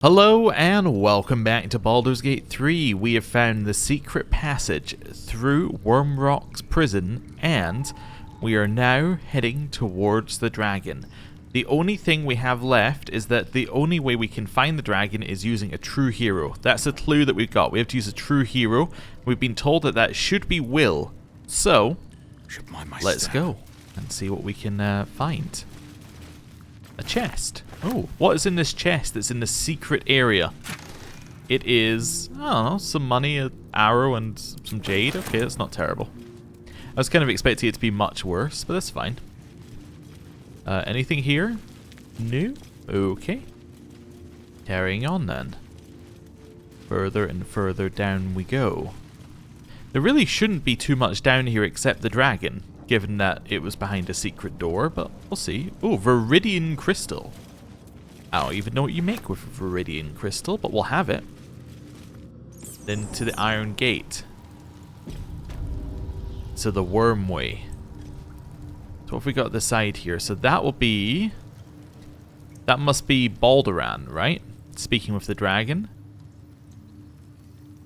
Hello and welcome back to Baldur's Gate 3. We have found the secret passage through Wormrock's prison and we are now heading towards the dragon. The only thing we have left is that the only way we can find the dragon is using a true hero. That's a clue that we've got. We have to use a true hero. We've been told that that should be Will. So, let's go and see what we can find. A chest. Oh, what is in this chest that's in the secret area? It is, I don't know, some money, an arrow, and some jade. Okay, that's not terrible. I was kind of expecting it to be much worse, but that's fine. Anything here? No? Okay. Carrying on then. Further and further down we go. There really shouldn't be too much down here except the dragon, given that it was behind a secret door, but we'll see. Oh, Viridian Crystal. I don't even know what you make with a Viridian Crystal, but we'll have it. Then to the Iron Gate. So the Worm Way. So what have we got at the side here? So that will be... That must be Balduran, right? Speaking with the dragon.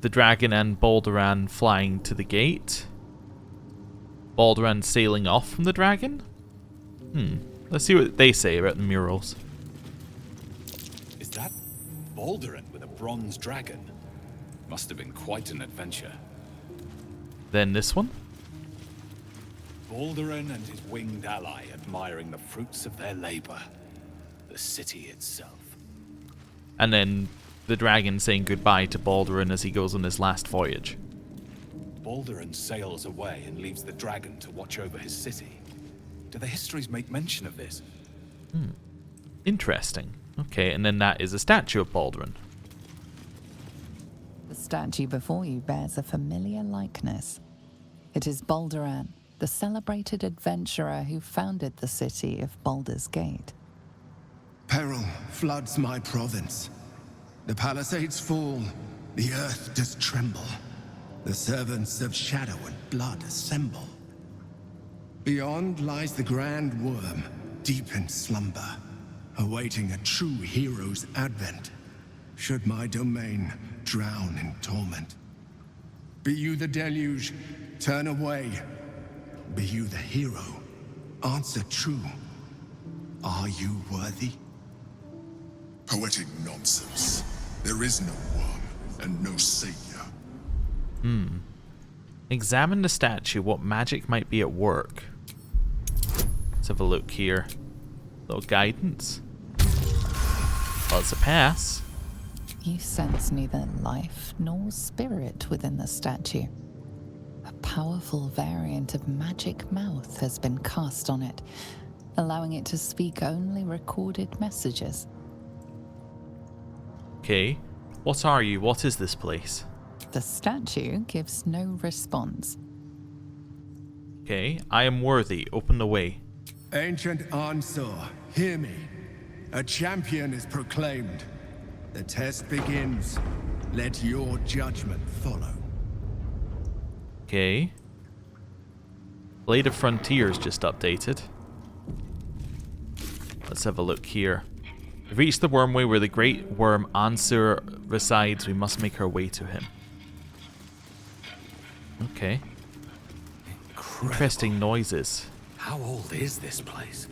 The dragon and Balduran flying to the gate. Balduran sailing off from the dragon? Let's see what they say about the murals. Is that Balduran with a bronze dragon? Must have been quite an adventure. Then this one. Balduran and his winged ally admiring the fruits of their labor. The city itself. And then the dragon saying goodbye to Balduran as he goes on his last voyage. Balduran sails away and leaves the dragon to watch over his city. Do the histories make mention of this? Interesting. Okay, and then that is a statue of Balduran. The statue before you bears a familiar likeness. It is Balduran, the celebrated adventurer who founded the city of Baldur's Gate. Peril floods my province. The palisades fall, the earth does tremble. The servants of shadow and blood assemble. Beyond lies the grand worm, deep in slumber, awaiting a true hero's advent, should my domain drown in torment. Be you the deluge, turn away. Be you the hero, answer true. Are you worthy? Poetic nonsense. There is no worm and no savior. Examine the statue. What magic might be at work? Let's have a look here. Little guidance. Well, it's a pass. You sense neither life nor spirit within the statue. A powerful variant of magic mouth has been cast on it, allowing it to speak only recorded messages. Okay. What are you? What is this place? The statue gives no response. Okay. I am worthy. Open the way. Ancient Ansur, hear me. A champion is proclaimed. The test begins. Let your judgment follow. Okay. Blade of Frontiers just updated. Let's have a look here. We've reached the Wormway where the great worm Ansur resides. We must make our way to him. Okay. Incredible. Interesting noises. How old is this place?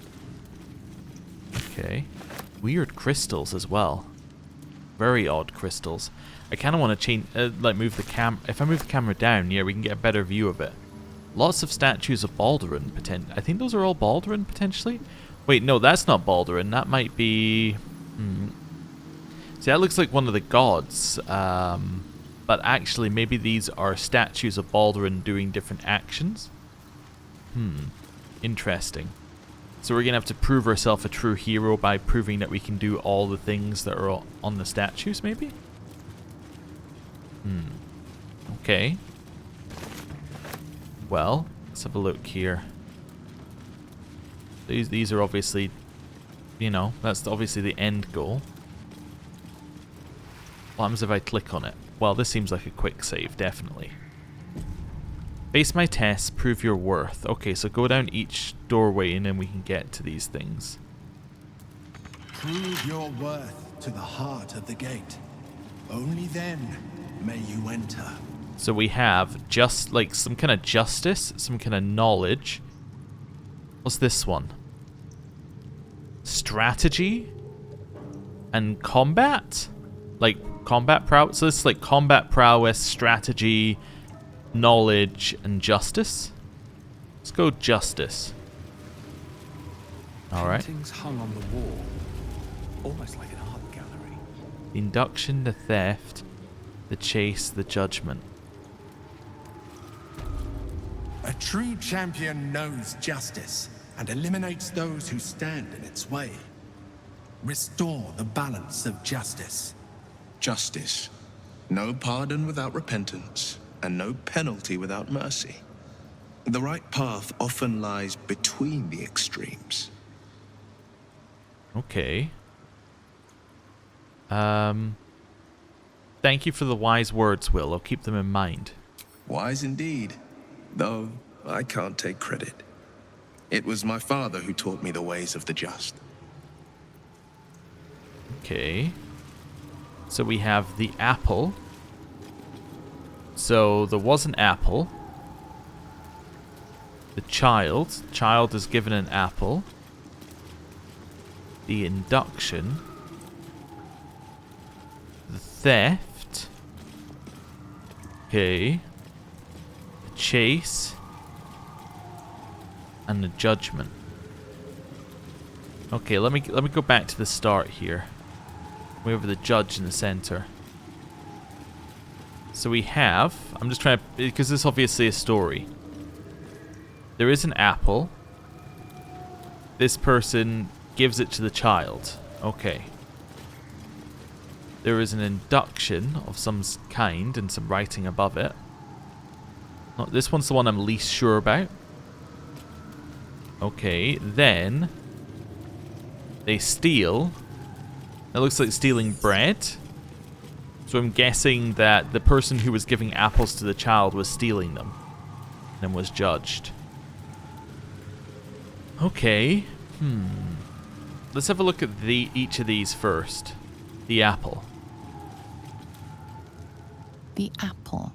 Okay. Weird crystals as well. Very odd crystals. I kind of want to change, move the if I move the camera down, yeah, we can get a better view of it. Lots of statues of Balduran, I think those are all Balduran, potentially? Wait, no, that's not Balduran. That might be... See, that looks like one of the gods. But actually, maybe these are statues of Balduran doing different actions. Interesting. So we're going to have to prove ourselves a true hero by proving that we can do all the things that are on the statues, maybe? Okay. Well, let's have a look here. These are obviously, you know, that's obviously the end goal. What happens if I click on it? Well, this seems like a quick save, definitely. Face my tests, prove your worth. Okay, so go down each doorway and then we can get to these things. Prove your worth to the heart of the gate. Only then may you enter. So we have just like some kind of justice, some kind of knowledge. What's this one? Strategy and combat? Like combat prowess? So this is like combat prowess, strategy, knowledge, and justice. Let's go justice. Alright. Paintings hung on the wall, almost like an art gallery. The induction, the theft, the chase, the judgment. A true champion knows justice and eliminates those who stand in its way. Restore the balance of justice. Justice. No pardon without repentance, and no penalty without mercy. The right path often lies between the extremes. Okay. Thank you for the wise words, Will. I'll keep them in mind. Wise indeed, though I can't take credit. It was my father who taught me the ways of the just. Okay. So we have the apple. So there was an apple. The child is given an apple. The induction. The theft. Okay. The chase. And the judgment. Okay, let me go back to the start here. We have the judge in the center. So we have, I'm just trying to, because this is obviously a story. There is an apple. This person gives it to the child. Okay. There is an induction of some kind and some writing above it. This one's the one I'm least sure about. Okay, then they steal. It looks like stealing bread. So I'm guessing that the person who was giving apples to the child was stealing them and was judged. Okay. Let's have a look at each of these first. The apple. The apple.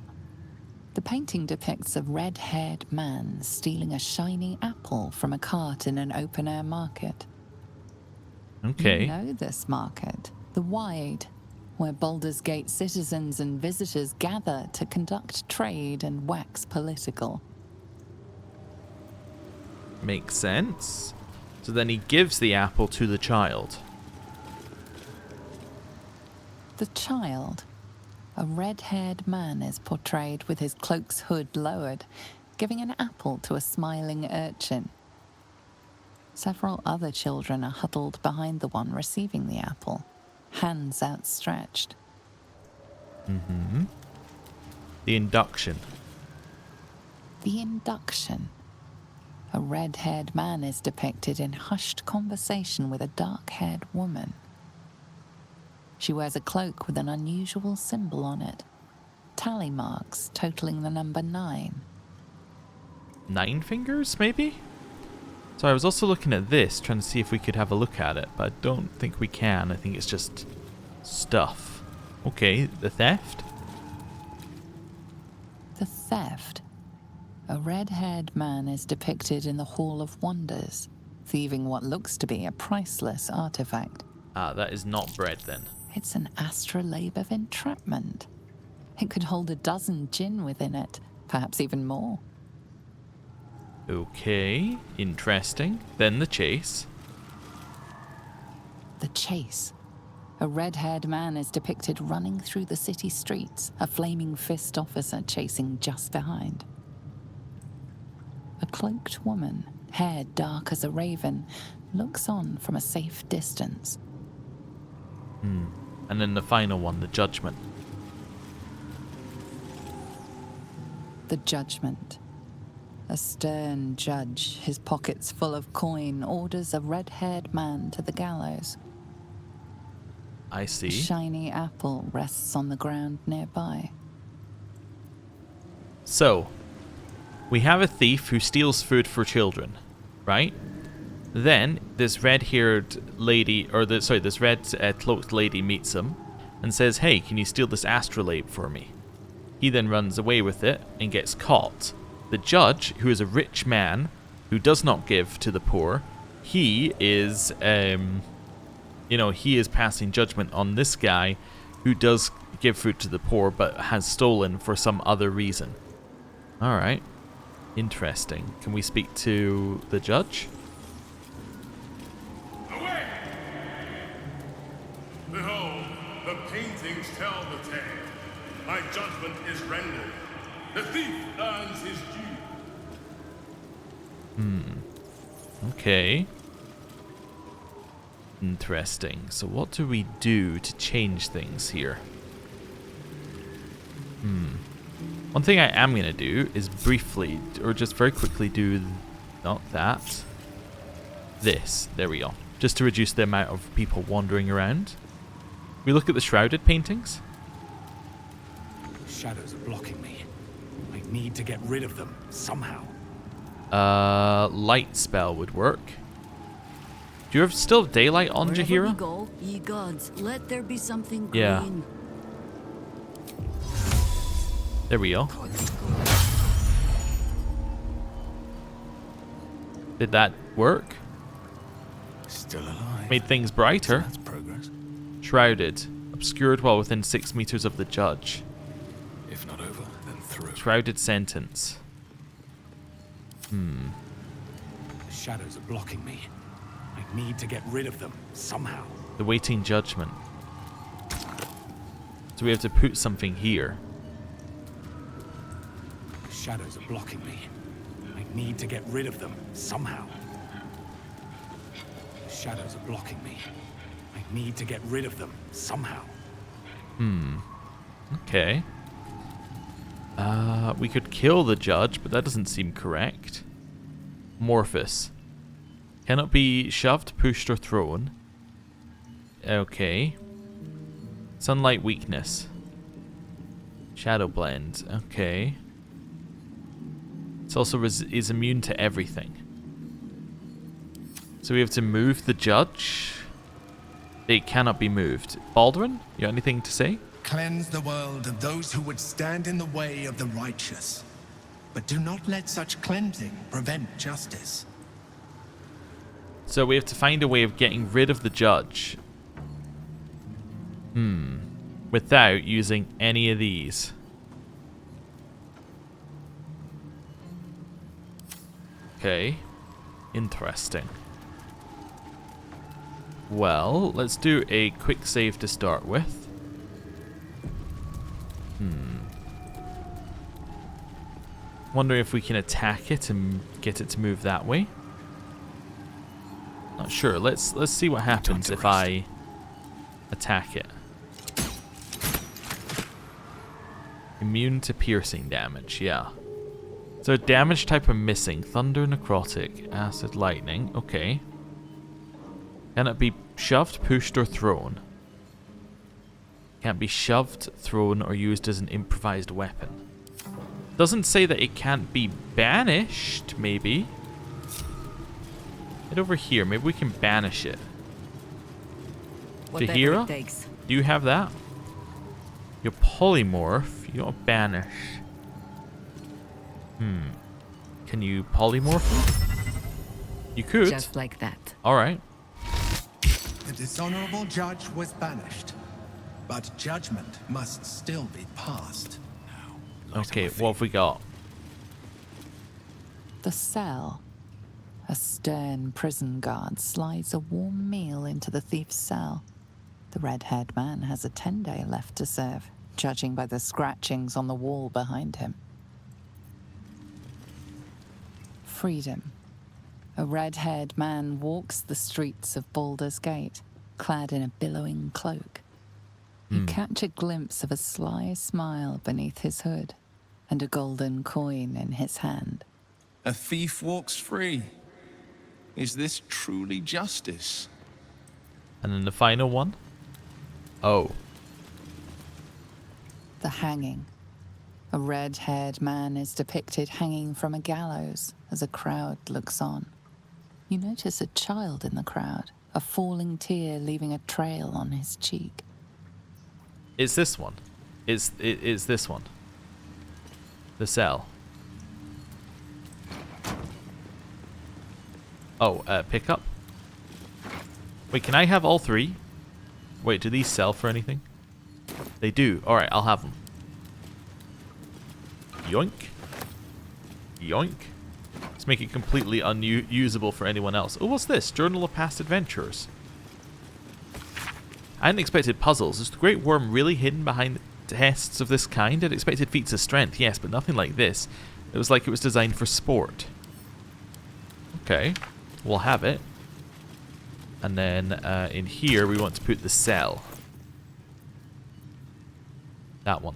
The painting depicts a red-haired man stealing a shiny apple from a cart in an open-air market. Okay. You know this market, the Wide, where Baldur's Gate citizens and visitors gather to conduct trade and wax political. Makes sense. So then he gives the apple to the child. The child, a red-haired man, is portrayed with his cloak's hood lowered, giving an apple to a smiling urchin. Several other children are huddled behind the one receiving the apple, hands outstretched. The induction. The induction. A red-haired man is depicted in hushed conversation with a dark-haired woman. She wears a cloak with an unusual symbol on it. Tally marks totaling the number 9. 9 fingers, maybe? So I was also looking at this, trying to see if we could have a look at it, but I don't think we can. I think it's just stuff. Okay, the theft? The theft. A red-haired man is depicted in the Hall of Wonders, thieving what looks to be a priceless artifact. Ah, that is not bread then. It's an astrolabe of entrapment. It could hold a dozen djinn within it, perhaps even more. Okay, interesting. Then the chase. The chase. A red-haired man is depicted running through the city streets, a flaming fist officer chasing just behind. A cloaked woman, hair dark as a raven, looks on from a safe distance. And then the final one, the judgment. The judgment. A stern judge, his pockets full of coin, orders a red-haired man to the gallows. I A see. shiny apple rests on the ground nearby. So, we have a thief who steals food for children, right? Then this red-haired lady, or this red-cloaked lady meets him and says, "Hey, can you steal this astrolabe for me?" He then runs away with it and gets caught. The judge, who is a rich man who does not give to the poor, he is, he is passing judgment on this guy who does give food to the poor but has stolen for some other reason. Alright. Interesting. Can we speak to the judge? Away! Behold, the paintings tell the tale. My judgment is rendered. The thief earns his due. Okay. Interesting. So what do we do to change things here? One thing I am going to do is briefly, or just very quickly do, not that, this. There we go. Just to reduce the amount of people wandering around. We look at the shrouded paintings. Shadows are blocking me. I need to get rid of them somehow. Light spell would work. Do you have still daylight on, Wherever Jaheira? we go, ye gods, let there be something Yeah. green. There we go. Did that work? Still alive. Made things brighter. That's progress. Shrouded. Obscured while within 6 meters of the judge. If not over, then through. Shrouded sentence. The shadows are blocking me. I need to get rid of them somehow. The waiting judgment. So we have to put something here. The shadows are blocking me. I need to get rid of them somehow. The shadows are blocking me. I need to get rid of them somehow. Okay. We could kill the judge, but that doesn't seem correct. Morphous. Cannot be shoved, pushed, or thrown. Okay. Sunlight weakness. Shadow blend. Okay. It's also is immune to everything. So we have to move the judge. It cannot be moved. Baldur, you got anything to say? Cleanse the world of those who would stand in the way of the righteous. But do not let such cleansing prevent justice. So we have to find a way of getting rid of the judge. Without using any of these. Okay. Interesting. Well, let's do a quick save to start with. Wondering if we can attack it and get it to move that way. Not sure. Let's see what happens if I attack it. Immune to piercing damage, yeah. So damage type I'm missing. Thunder, necrotic, acid, lightning. Okay. Can it be shoved, pushed, or thrown? Can't be shoved, thrown, or used as an improvised weapon. Doesn't say that it can't be banished, maybe. Head over here. Maybe we can banish it. Whatever Jaheira? it takes. Do you have that? Your polymorph. You don't banish. Can you polymorph it? You could. Just like that. Alright. The dishonorable judge was banished, but judgment must still be passed. Okay, what have we got? The cell. A stern prison guard slides a warm meal into the thief's cell. The red-haired man has a 10-day left to serve, judging by the scratchings on the wall behind him. Freedom. A red-haired man walks the streets of Baldur's Gate, clad in a billowing cloak. You catch a glimpse of a sly smile beneath his hood, and a golden coin in his hand. A thief walks free. Is this truly justice? And then the final one? Oh. The hanging. A red-haired man is depicted hanging from a gallows as a crowd looks on. You notice a child in the crowd, a falling tear leaving a trail on his cheek. It's this one. It's this one. The cell. Oh, pick up. Wait, can I have all three? Wait, do these sell for anything? They do. Alright, I'll have them. Yoink. Yoink. Let's make it completely unusable for anyone else. Oh, what's this? Journal of Past Adventures. I hadn't expected puzzles. Is the Great Worm really hidden behind tests of this kind? I'd expected feats of strength, yes, but nothing like this. It was like it was designed for sport. Okay, we'll have it. And then in here we want to put the cell. That one.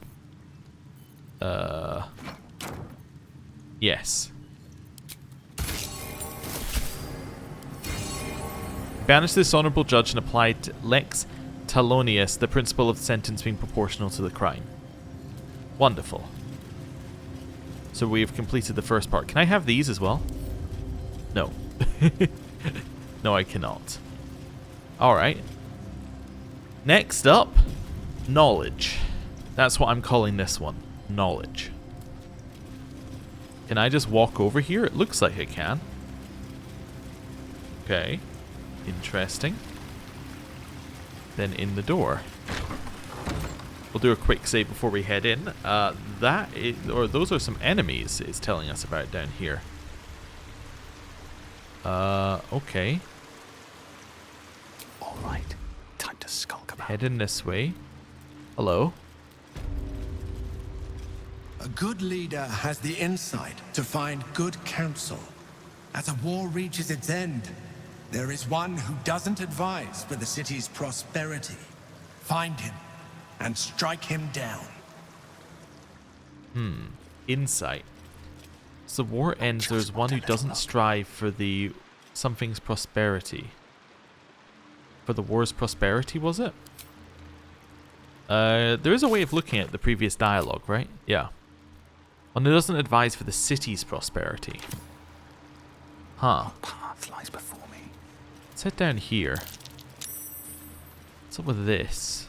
Yes. Banish this honourable judge and applied Lex Talonius, the principle of the sentence being proportional to the crime. Wonderful. So we have completed the first part. Can I have these as well? No. No, I cannot. Alright. Next up, knowledge. That's what I'm calling this one. Knowledge. Can I just walk over here? It looks like I can. Okay. Interesting. Then in the door. We'll do a quick save before we head in. Those are some enemies it's telling us about down here. Okay. Alright, time to skulk about. Head in this way. Hello. A good leader has the insight to find good counsel. As a war reaches its end, there is one who doesn't advise for the city's prosperity. Find him and strike him down. Insight. So war ends, there's one who doesn't strive for the something's prosperity. For the war's prosperity, was it? There is a way of looking at the previous dialogue, right? Yeah. One who doesn't advise for the city's prosperity. Huh. Path lies before me. Let's head down here. What's up with this?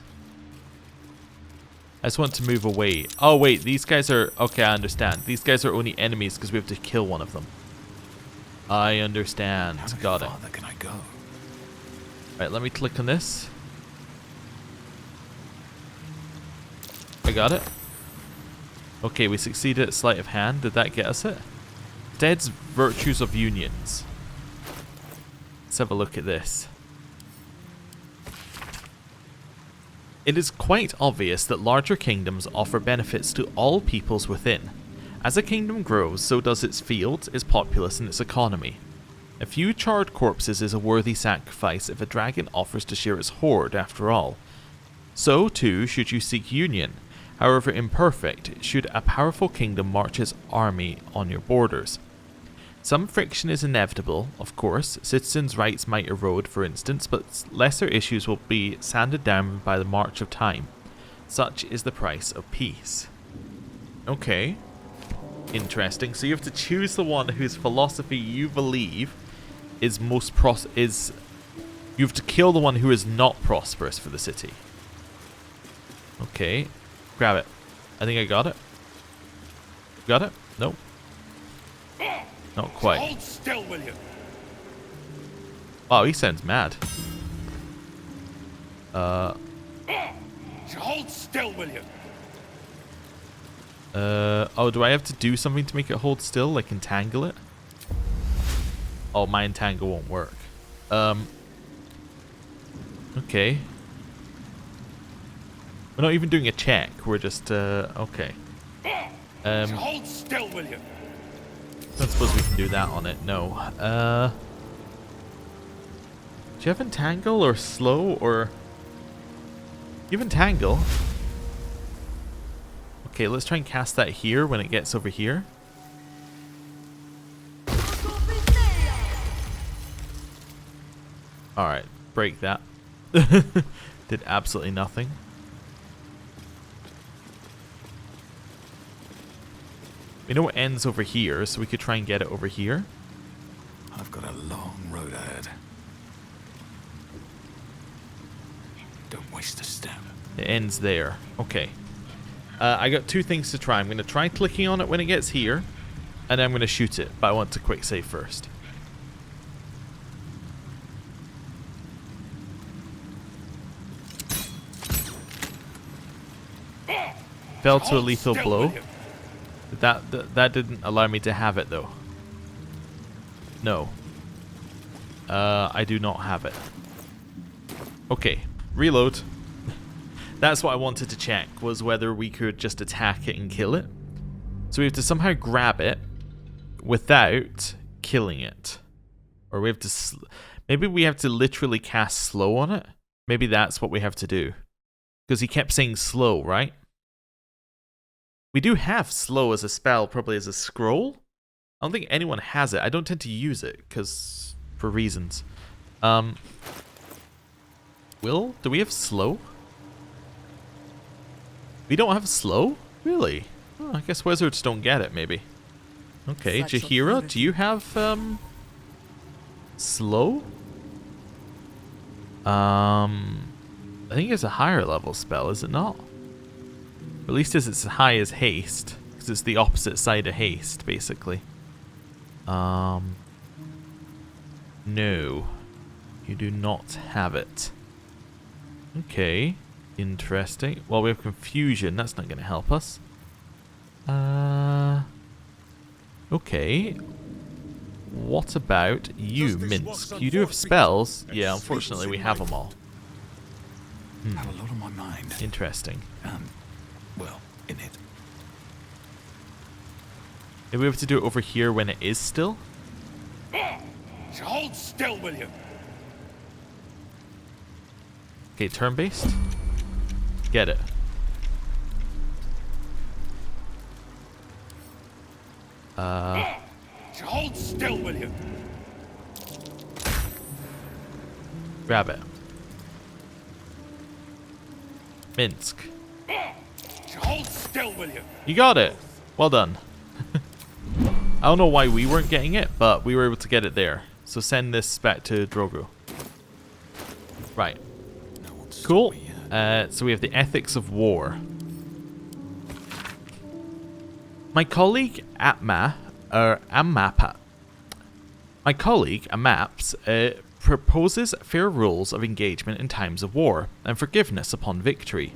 I just want to move away. Oh wait, these guys are... Okay, I understand. These guys are only enemies because we have to kill one of them. I understand. Got it. How further can I go? Right, let me click on this. I got it. Okay, we succeeded at sleight of hand. Did that get us it? Dead's Virtues of Unions. Let's have a look at this. It is quite obvious that larger kingdoms offer benefits to all peoples within. As a kingdom grows, so does its fields, its populace, and its economy. A few charred corpses is a worthy sacrifice if a dragon offers to share its hoard, after all. So, too, should you seek union. However imperfect, should a powerful kingdom march its army on your borders. Some friction is inevitable, of course. Citizens' rights might erode, for instance, but lesser issues will be sanded down by the march of time. Such is the price of peace. Okay. Interesting. So you have to choose the one whose philosophy you believe is most you have to kill the one who is not prosperous for the city. Okay. Grab it. I think I got it. Got it? Nope. Not quite. Hold still, will you? Wow, he sounds mad. Hold still, will you? Oh, do I have to do something to make it hold still? Like entangle it? Oh, my entangle won't work. Okay. We're not even doing a check. We're just, okay. Hold still, will you? I don't suppose we can do that on it. No. Do you have entangle or slow or... You have entangle? Okay, let's try and cast that here when it gets over here. Alright, break that. Did absolutely nothing. We know it ends over here, so we could try and get it over here. I've got a long road It ends there. Okay. I got two things to try. I'm going to try clicking on it when it gets here, and then I'm going to shoot it, but I want to quick save first. Fell to a lethal blow. That didn't allow me to have it, though. No. I do not have it. Okay, reload. That's what I wanted to check, was whether we could just attack it and kill it. So we have to somehow grab it without killing it. Or we have to... maybe we have to literally cast slow on it. Maybe that's what we have to do. Because he kept saying slow, right? We do have slow as a spell, probably as a scroll. I don't think anyone has it. I don't tend to use it, because... for reasons. Will? Do we have slow? We don't have slow? Really? Oh, I guess wizards don't get it, maybe. Okay, Jaheira, do you have, slow? I think it's a higher level spell, is it not? Or at least it's as high as haste, because it's the opposite side of haste, basically. No. You do not have it. Okay. Interesting. Well, we have confusion. That's not going to help us. Okay. What about you, Minsk? You do have spells. Yeah, unfortunately, we have them all. I have a lot on my mind. Interesting. Well, in it. Maybe we have to do it over here when it is still? Hold still, will you? Okay, turn-based. Get it. Hold still, will you? Grab it. Minsk. Hold still, will you? You got it. Well done. I don't know why we weren't getting it, but we were able to get it there. So send this back to Drogo. Right. Cool. So we have the ethics of war. My colleague Amaps proposes fair rules of engagement in times of war and forgiveness upon victory.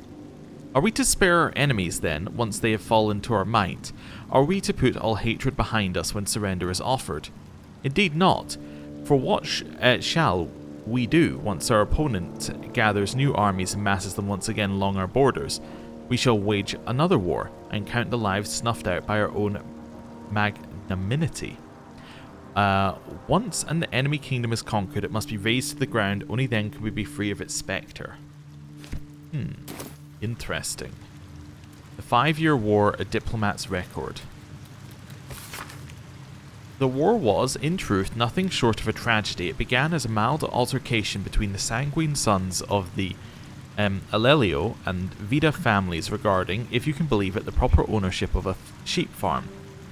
Are we to spare our enemies then, once they have fallen to our might? Are we to put all hatred behind us when surrender is offered? Indeed not. For what shall we do once our opponent gathers new armies and masses them once again along our borders? We shall wage another war and count the lives snuffed out by our own magnanimity. Once an enemy kingdom is conquered, it must be razed to the ground. Only then can we be free of its spectre. Interesting. The 5-year war, a diplomat's record. The war was, in truth, nothing short of a tragedy. It began as a mild altercation between the sanguine sons of the Alelio and Vida families regarding, if you can believe it, the proper ownership of a sheep farm.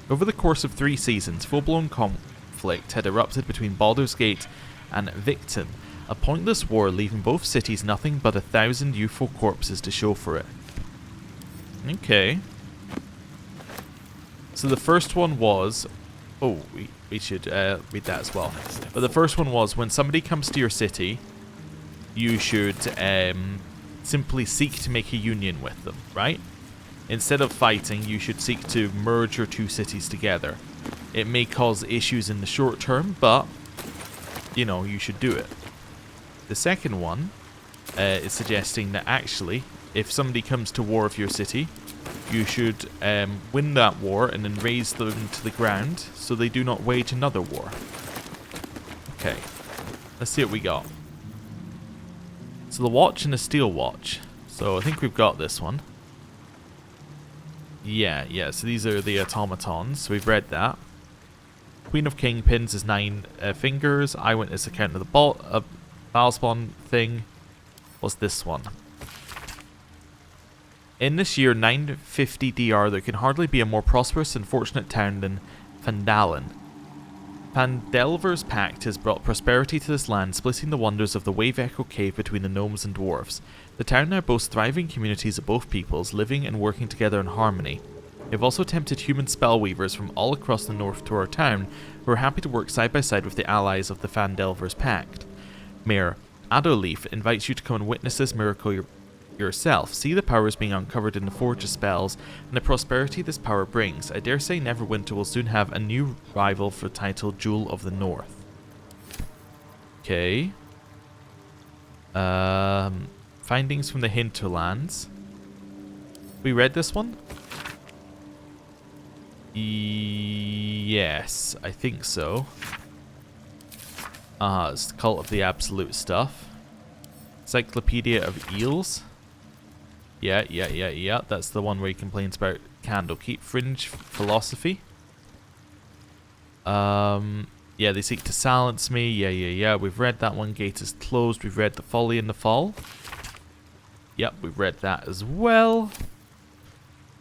Over the course of 3 seasons, full-blown conflict had erupted between Baldur's Gate and Victon, a pointless war leaving both cities nothing but 1,000 youthful corpses to show for it. Okay. So the first one was... oh, we should read that as well. But the first one was, when somebody comes to your city, you should simply seek to make a union with them, right? Instead of fighting, you should seek to merge your 2 cities together. It may cause issues in the short term, but, you know, you should do it. The second one is suggesting that actually, if somebody comes to war with your city, you should win that war and then raze them to the ground so they do not wage another war. Okay, let's see what we got. So the watch and the steel watch. So I think we've got this one. Yeah, so these are the automatons, so we've read that. Queen of Kingpins is 9 fingers. Eyewitness account of the Balspawn thing. What's this one? In this year 950 DR, there can hardly be a more prosperous and fortunate town than Phandalin. Phandelver's pact has brought prosperity to this land, splitting the wonders of the Wave Echo Cave between the gnomes and dwarves. The town now boasts thriving communities of both peoples living and working together in harmony. We have also tempted human spellweavers from all across the north to our town, who are happy to work side by side with the allies of the Fandelver's Pact. Mayor Adolif invites you to come and witness this miracle yourself. See the powers being uncovered in the Forge of Spells, and the prosperity this power brings. I dare say Neverwinter will soon have a new rival for the title Jewel of the North. Okay. Findings from the Hinterlands. We read this one? Yes, I think so. It's the Cult of the Absolute stuff. Encyclopedia of Eels. Yeah. That's the one where he complains about Candlekeep. Fringe Philosophy. Yeah, they seek to silence me. Yeah. We've read that one. Gate is closed. We've read The Folly in the Fall. Yep, we've read that as well.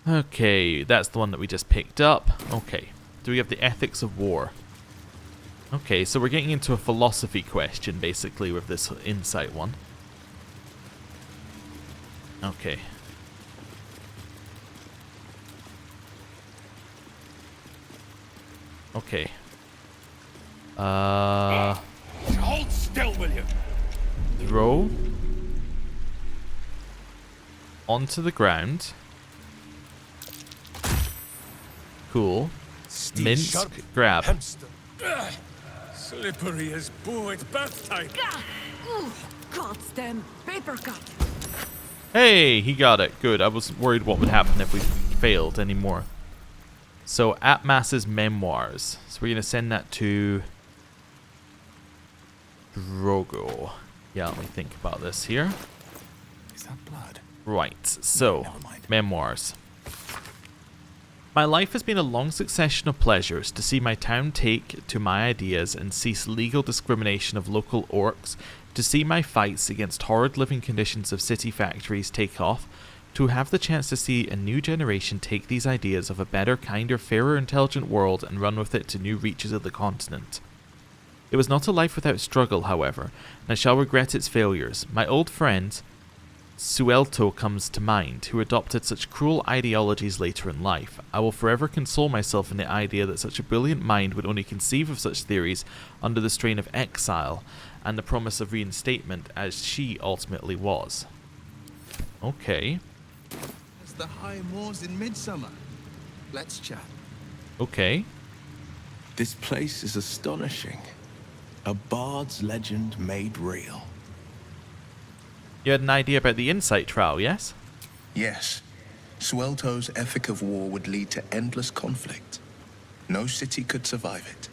Okay, that's the one that we just picked up. Okay, do we have the Ethics of War? Okay, so we're getting into a philosophy question, basically, with this insight one. Okay. Okay. Hold still, will you? Throw onto the ground. Cool. Minsk, grab. Hamster. Slippery as boo at bath time. Goddamn paper cut. Hey, he got it. Good. I was worried what would happen if we failed anymore. So, Atmas's Memoirs. So we're going to send that to Drogo. Yeah, let me think about this here. Is that blood? Right, so, Never mind. Memoirs. My life has been a long succession of pleasures to see my town take to my ideas and cease legal discrimination of local orcs, to see my fights against horrid living conditions of city factories take off, to have the chance to see a new generation take these ideas of a better, kinder, fairer, intelligent world and run with it to new reaches of the continent. It was not a life without struggle, however, and I shall regret its failures. My old friend Suelto comes to mind, who adopted such cruel ideologies later in life. I will forever console myself in the idea that such a brilliant mind would only conceive of such theories under the strain of exile and the promise of reinstatement as she ultimately was. Okay. It's the high moors in midsummer. Let's chat. Okay. This place is astonishing. A bard's legend made real. You had an idea about the Insight trial, yes? Yes. Suelto's ethic of war would lead to endless conflict. No city could survive it.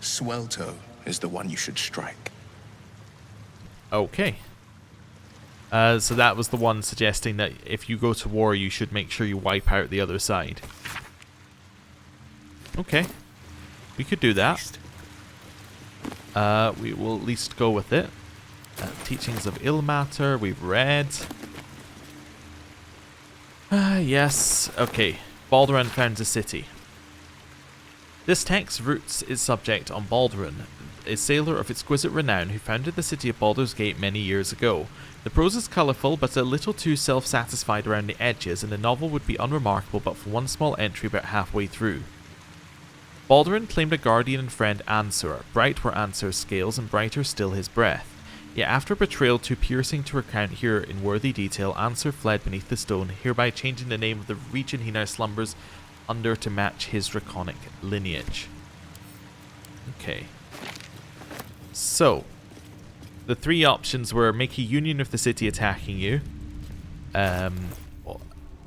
Suelto is the one you should strike. Okay. So that was the one suggesting that if you go to war, you should make sure you wipe out the other side. Okay. We could do that. We will at least go with it. Teachings of Ilmater, we've read. Yes. Okay. Baldur founds a city. This text roots its subject on Baldur, a sailor of exquisite renown who founded the city of Baldur's Gate many years ago. The prose is colourful but a little too self-satisfied around the edges, and the novel would be unremarkable but for one small entry about halfway through. Baldurin claimed a guardian and friend Ansur. Bright were Ansur's scales, and brighter still his breath. Yet after a betrayal too piercing to recount here in worthy detail, Ansur fled beneath the stone, hereby changing the name of the region he now slumbers under to match his draconic lineage. Okay. So, the three options were make a union with the city attacking you. And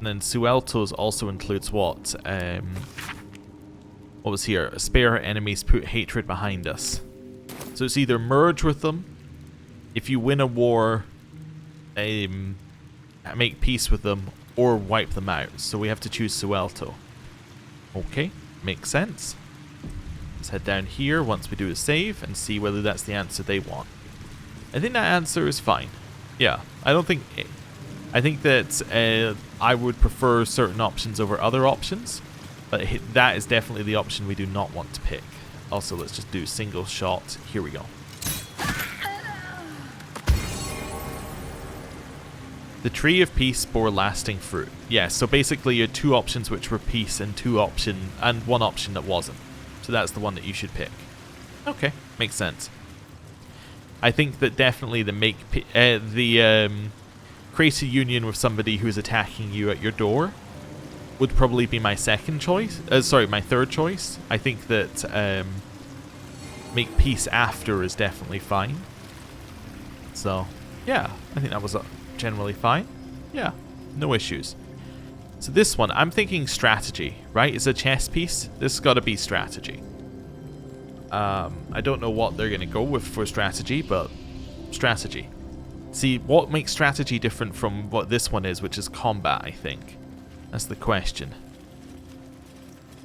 then Suelto's also includes what? What was here? Spare our enemies, put hatred behind us. So it's either merge with them, if you win a war, make peace with them, or wipe them out. So we have to choose Suelto. Okay, makes sense. Let's head down here once we do a save and see whether that's the answer they want. I think that answer is fine. Yeah, I think that I would prefer certain options over other options, but that is definitely the option we do not want to pick. Also, let's just do single shot. Here we go. The Tree of Peace bore lasting fruit. Yeah, so basically you had two options which were peace and one option that wasn't. So that's the one that you should pick. Okay, makes sense. I think that definitely create a union with somebody who's attacking you at your door would probably be my second choice. My third choice. I think that make peace after is definitely fine. So, yeah, I think that was generally fine. Yeah, no issues. So this one, I'm thinking strategy, right? It's a chess piece. This has got to be strategy. I don't know what they're going to go with for strategy, but strategy. See, what makes strategy different from what this one is, which is combat, I think. That's the question.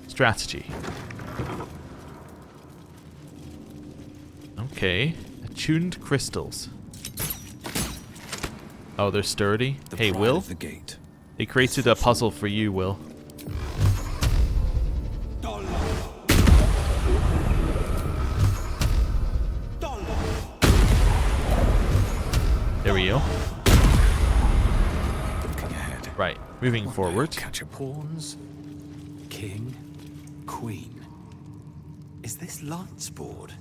Strategy. Okay. Attuned crystals. Oh, they're sturdy. Hey, Will. The gate. They created a puzzle for you, Will. There we go. Looking ahead. Right, moving forward. Catch a pawns. King. Queen. Is this Lance board?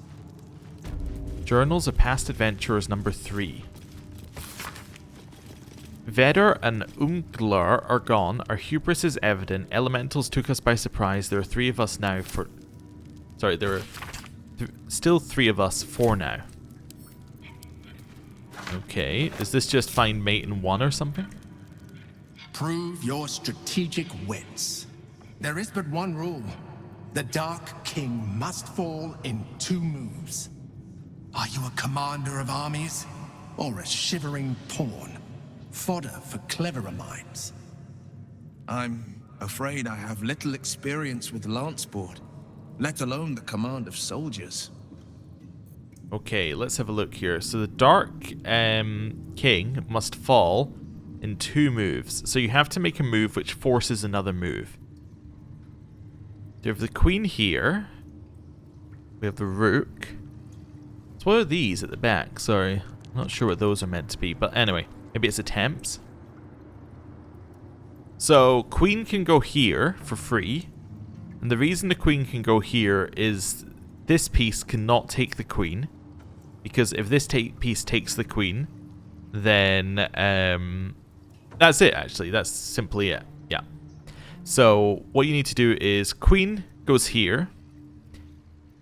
Journals of Past Adventurers number 3. Vedder and Unglar are gone. Our hubris is evident. Elementals took us by surprise. There are 3 of us now for... Sorry, there are still 3 of us for now. Okay, is this just find mate in 1 or something? Prove your strategic wits. There is but one rule. The Dark King must fall in 2 moves. Are you a commander of armies? Or a shivering pawn? Fodder for cleverer minds. I'm afraid I have little experience with lance board, let alone the command of soldiers. Okay, let's have a look here. So the Dark King must fall in 2 moves. So you have to make a move which forces another move. We have the Queen here. We have the Rook. So what are these at the back? Sorry, I'm not sure what those are meant to be. But anyway, maybe it's attempts. So Queen can go here for free. And the reason the Queen can go here is this piece cannot take the Queen. Because if this piece takes the Queen, then that's it, actually. That's simply it. Yeah. So what you need to do is Queen goes here.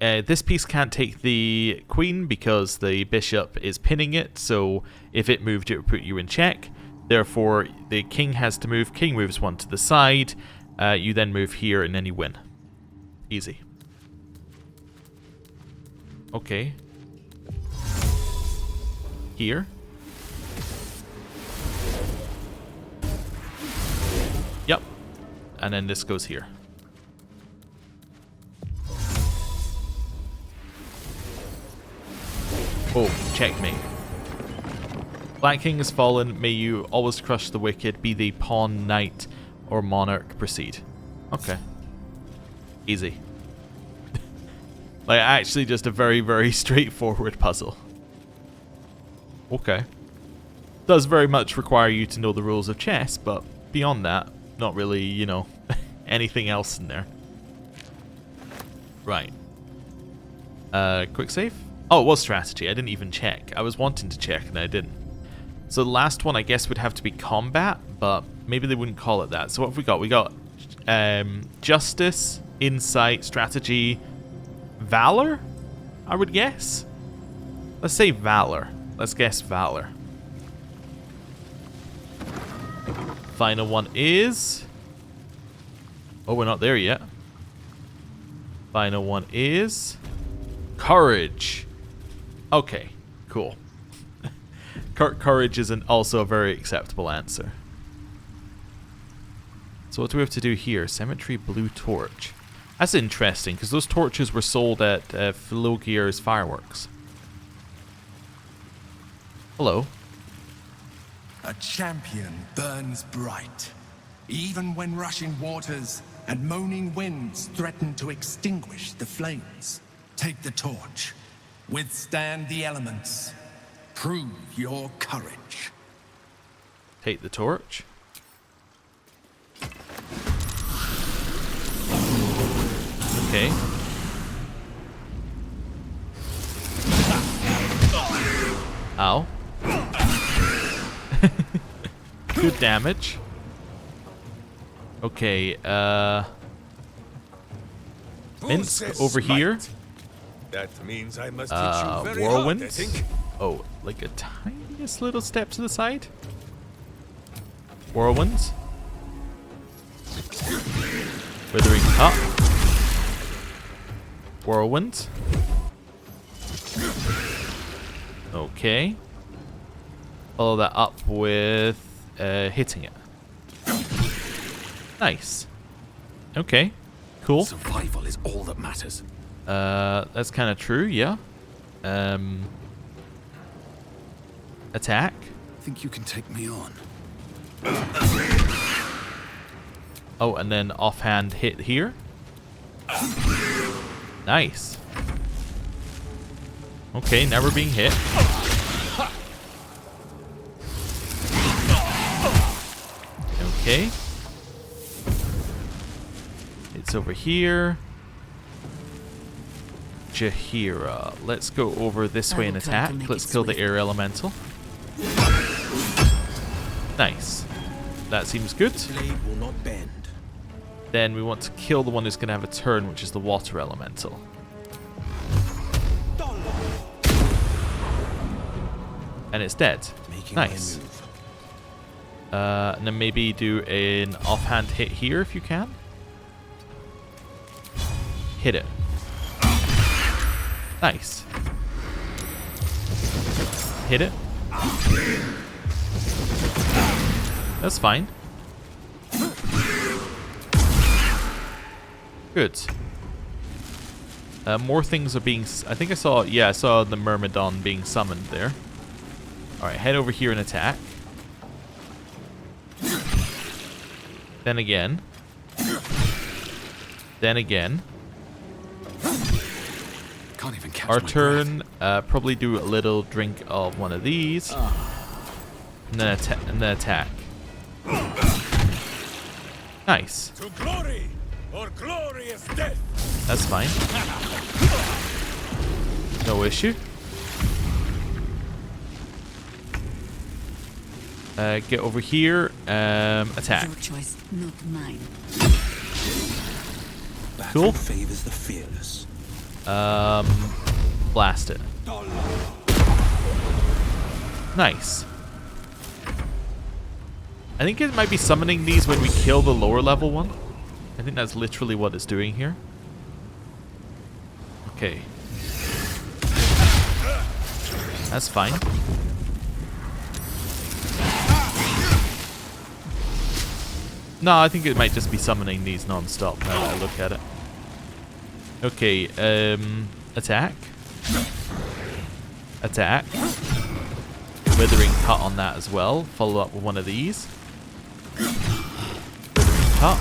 This piece can't take the Queen because the Bishop is pinning it. So if it moved, it would put you in check. Therefore, the King has to move. King moves 1 to the side. You then move here and then you win. Easy. Okay. Here. Yep. And then this goes here. Oh, checkmate. Black King has fallen. May you always crush the wicked. Be they pawn, knight, or monarch. Proceed. Okay. Easy. Like, actually just a very, very straightforward puzzle. Okay. Does very much require you to know the rules of chess, but beyond that, not really, you know, anything else in there. Right. Quick save? Oh, it was strategy. I didn't even check. I was wanting to check and I didn't. So the last one, I guess, would have to be combat, but maybe they wouldn't call it that. So what have we got? We got justice, insight, strategy, valor, I would guess. Let's say valor. Let's guess valor. Final one is... Oh, we're not there yet. Final one is... courage. Okay, cool. Courage is also a very acceptable answer. So what do we have to do here? Cemetery blue torch. That's interesting, because those torches were sold at Philogier's fireworks. Hello. A champion burns bright, even when rushing waters and moaning winds threaten to extinguish the flames. Take the torch. Withstand the elements. Prove your courage. Take the torch. Okay. Ow. Good damage. Okay, Minsk over here. That means I must hit you very Whirlwind. hard, I think. Oh, like a tiniest little step to the side. Whirlwind. Withering Cut. Whirlwind. Okay. Follow that up with hitting it. Nice. Okay. Cool. Survival is all that matters. That's kind of true, yeah. Attack. Think you can take me on? Oh, and then offhand hit here. Nice. Okay, now we're being hit. Okay. It's over here. Jahira. Let's go over this way and attack. Let's kill the air elemental. Nice. That seems good. Blade will not bend. Then we want to kill the one who's going to have a turn, which is the water elemental. And it's dead. Nice. And then maybe do an offhand hit here if you can. Hit it. Nice. Hit it. That's fine. Good. More things are being... I think I saw... Yeah, I saw the Myrmidon being summoned there. Alright, head over here and attack. Then again. Then again. Can't even catch Our my turn, probably do a little drink of one of these. And then, attack. Nice. To glory, or glorious death. That's fine. No issue. Get over here. Attack. Your choice, not mine. Cool. Favors the fearless. Blast it. Nice. I think it might be summoning these when we kill the lower level one. I think that's literally what it's doing here. Okay. That's fine. No, I think it might just be summoning these non-stop now that I look at it. Okay, attack. Attack. Withering Cut on that as well. Follow up with one of these. Withering Cut.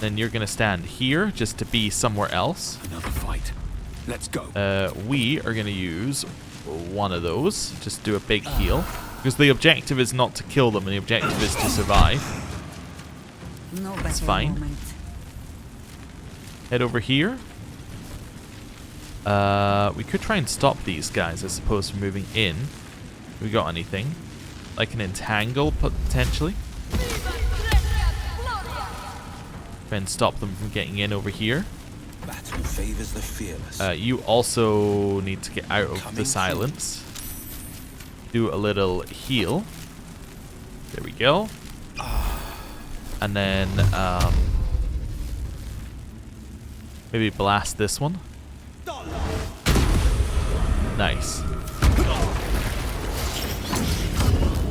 Then you're going to stand here just to be somewhere else. Another fight. Let's go. We are going to use one of those. Just do a big heal. Because the objective is not to kill them, and the objective is to survive. No That's better fine. moment. Head over here. We could try and stop these guys, I suppose, from moving in. We got anything? Like an entangle, potentially? Try and stop them from getting in over here. Battle favors the fearless. You also need to get out of the silence. Do a little heal. There we go. And then maybe blast this one. Nice.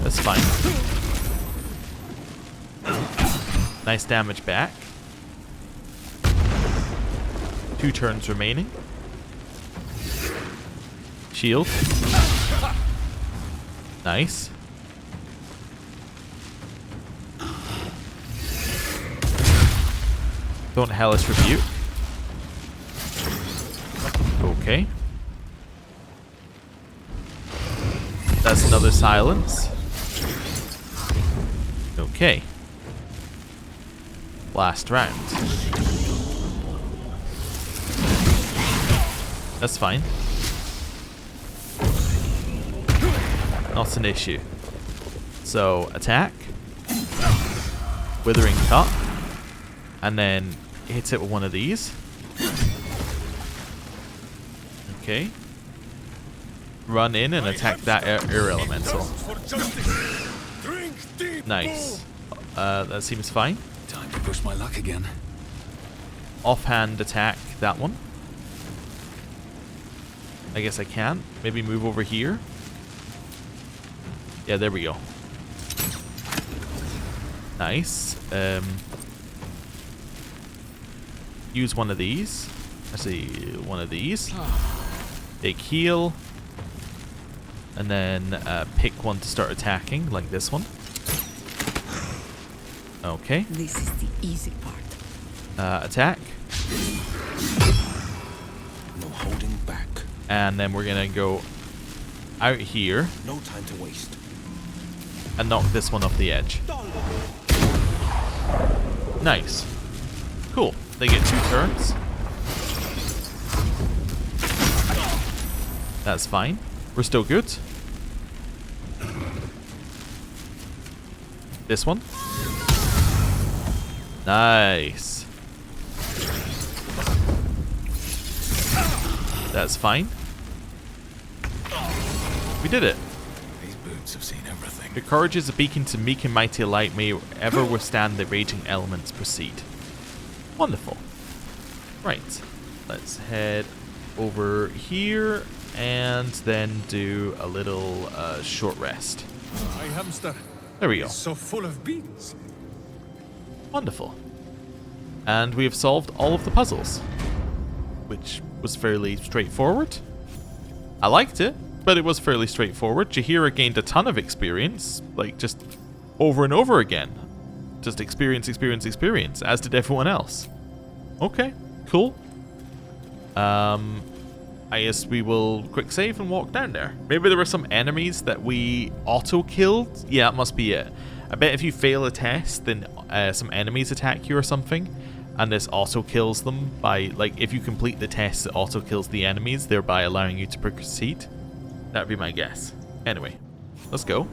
That's fine. Nice damage back. 2 turns remaining. Shield. Nice. Don't Hellish Rebuke. Okay. That's another silence. Okay. Last round. That's fine. Not an issue. So, attack. Withering Cut. And then hit it with one of these. Okay. Run in and attack that air elemental. Nice. That seems fine. Time to push my luck again. Offhand attack that one. I guess I can. Maybe move over here. Yeah, there we go. Nice. Use one of these. Actually, one of these. Big heal. And then pick one to start attacking, like this one. Okay. This is the easy part. Attack. No holding back. And then we're gonna go out here. No time to waste. And knock this one off the edge. Nice. Cool. They get 2 turns. That's fine. We're still good. This one. Nice. That's fine. We did it. These boots have seen everything. Your courage is a beacon to meek and mighty light. May you ever withstand the raging elements. Proceed. Wonderful. Right. Let's head over here and then do a little short rest. My hamster. There we go. So full of beans. Wonderful. And we have solved all of the puzzles, which was fairly straightforward. I liked it, but it was fairly straightforward. Jaheira gained a ton of experience, like just over and over again. Just experience, experience, experience, as did everyone else. Okay, cool. I guess we will quick save and walk down there. Maybe there were some enemies that we auto-killed. Yeah, that must be it. I bet if you fail a test, then some enemies attack you or something, and this auto-kills them by, like, if you complete the test, it auto-kills the enemies, thereby allowing you to proceed. That would be my guess. Anyway, let's go.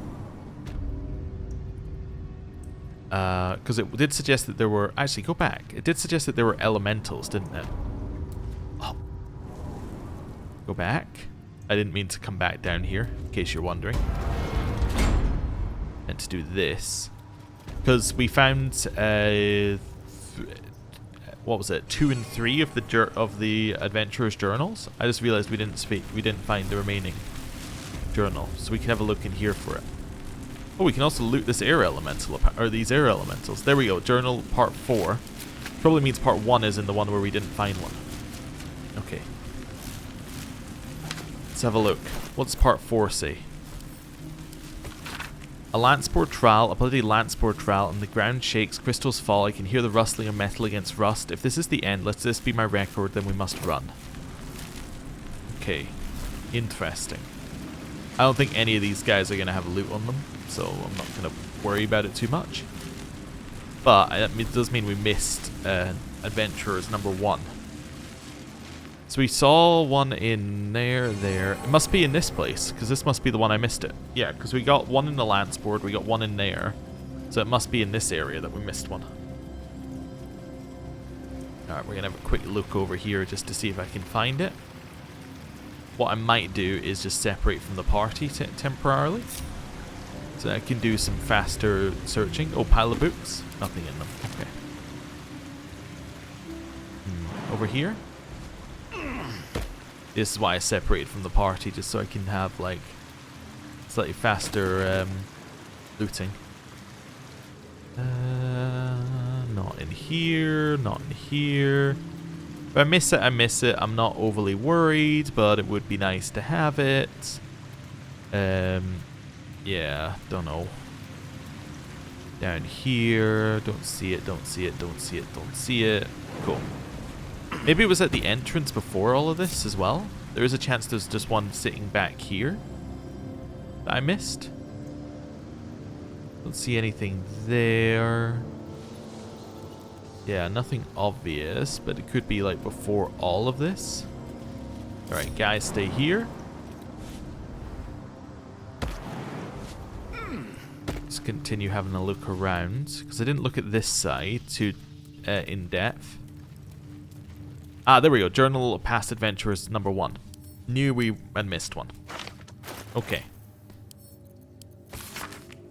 Because it did suggest that there were... Actually, go back. It did suggest that there were elementals, didn't it? Oh. Go back. I didn't mean to come back down here, in case you're wondering. And to do this. Because we found... what was it? 2 and 3 of the adventurers' journals. I just realized we didn't find the remaining journal, so we can have a look in here for it. Oh, we can also loot this air elemental, or these air elementals. There we go. Journal part 4. Probably means part 1 is in the one where we didn't find one. Okay. Let's have a look. What's part 4 say? A lance-board trowel, a bloody lance-board trowel, and the ground shakes, crystals fall, I can hear the rustling of metal against rust. If this is the end, let this be my record, then we must run. Okay. Interesting. I don't think any of these guys are going to have loot on them, so I'm not going to worry about it too much. But it does mean we missed Adventurers number 1. So we saw one in there. It must be in this place, because this must be the one I missed it. Yeah, because we got one in the lance board, we got one in there. So it must be in this area that we missed one. Alright, we're going to have a quick look over here just to see if I can find it. What I might do is just separate from the party temporarily. So I can do some faster searching. Oh, pile of books. Nothing in them. Okay. Over here. This is why I separated from the party, just so I can have, like, slightly faster looting. Not in here, not in here. If I miss it, I miss it. I'm not overly worried, but it would be nice to have it. Yeah, don't know. Down here, don't see it, don't see it, don't see it, don't see it. Cool. Maybe it was at the entrance before all of this as well. There is a chance there's just one sitting back here that I missed. Don't see anything there. Yeah, nothing obvious, but it could be like before all of this. Alright, guys, stay here. Let's continue having a look around, because I didn't look at this side too in depth. Ah, there we go. Journal of Past Adventurers #1. Knew we had missed one. Okay.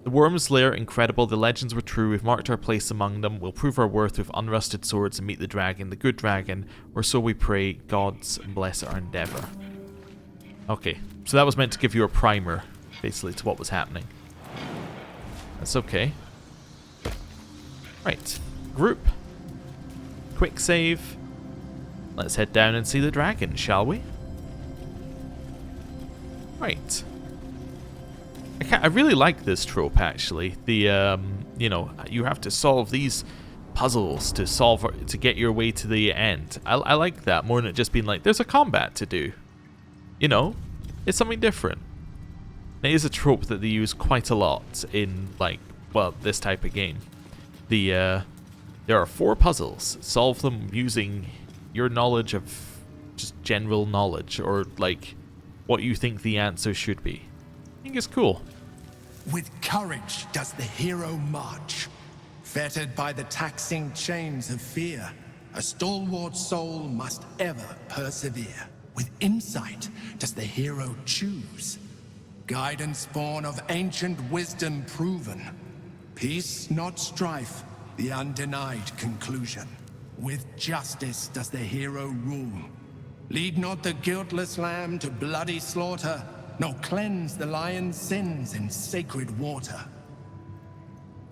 The Worm's Lair, incredible. The legends were true. We've marked our place among them. We'll prove our worth with unrusted swords and meet the dragon, the good dragon, or so we pray. Gods bless our endeavor. Okay, so that was meant to give you a primer, basically, to what was happening. That's okay. Right, group. Quick save. Let's head down and see the dragon, shall we? Right. I really like this trope, actually. The, you know, you have to solve these puzzles to get your way to the end. I like that more than it just being like, there's a combat to do. You know, it's something different. It is a trope that they use quite a lot in, like, well, this type of game. There are 4 puzzles. Solve them using your knowledge of just general knowledge, or, like, what you think the answer should be. I think it's cool. With courage does the hero march, fettered by the taxing chains of fear. A stalwart soul must ever persevere. With insight does the hero choose, guidance born of ancient wisdom proven. Peace, not strife, the undenied conclusion. With justice does the hero rule. Lead not the guiltless lamb to bloody slaughter, nor cleanse the lion's sins in sacred water.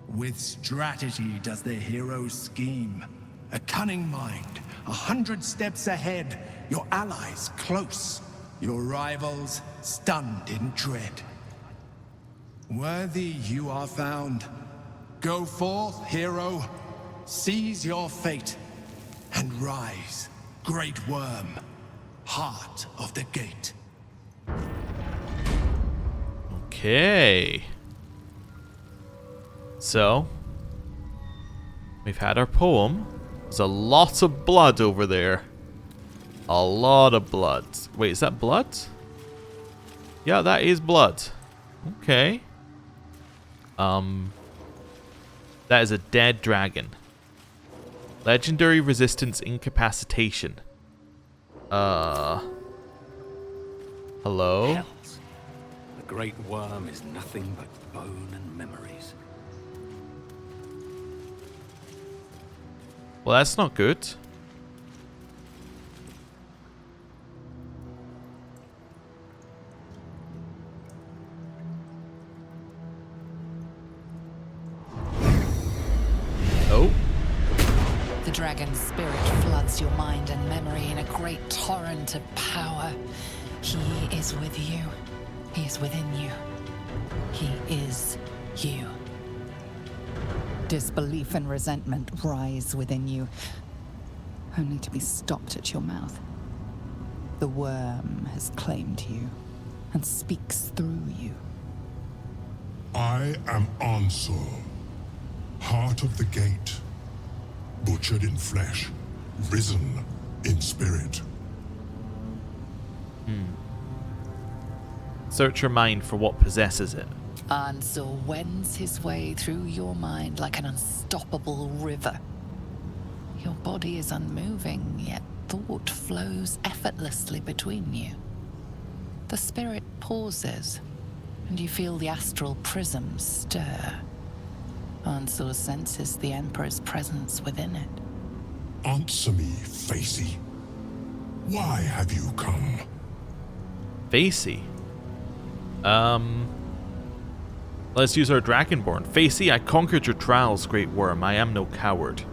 With strategy does the hero scheme. A cunning mind, 100 steps ahead, your allies close, your rivals stunned in dread. Worthy you are found. Go forth, hero, seize your fate, and rise, great worm, heart of the gate. Okay. So, we've had our poem. There's a lot of blood over there. A lot of blood. Wait, is that blood? Yeah, that is blood. Okay. That is a dead dragon. Legendary resistance incapacitation. Hello? Hells. The great worm is nothing but bone and memories. Well, that's not good. Oh. The dragon's spirit floods your mind and memory in a great torrent of power. He is with you. He is within you. He is you. Disbelief and resentment rise within you, only to be stopped at your mouth. The worm has claimed you and speaks through you. I am Ansel, heart of the gate, butchered in flesh, risen in spirit. Search your mind for what possesses it. Ansel wends his way through your mind like an unstoppable river. Your body is unmoving, yet thought flows effortlessly between you. The spirit pauses, and you feel the astral prism stir. Ansel senses the Emperor's presence within it. Answer me, Facey. Why have you come? Facey. Let's use our Dragonborn. Facey, I conquered your trials, great worm. I am no coward.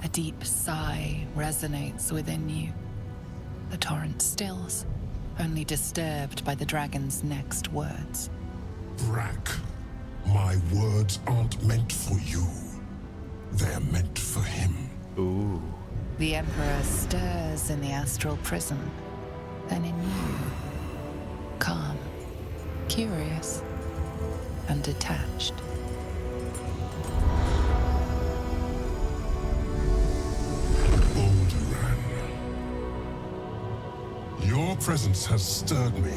A deep sigh resonates within you. The torrent stills, only disturbed by the dragon's next words. Brack, my words aren't meant for you. They're meant for him. Ooh. The Emperor stirs in the astral prism, then in you. Calm, curious, and detached. presence has stirred me,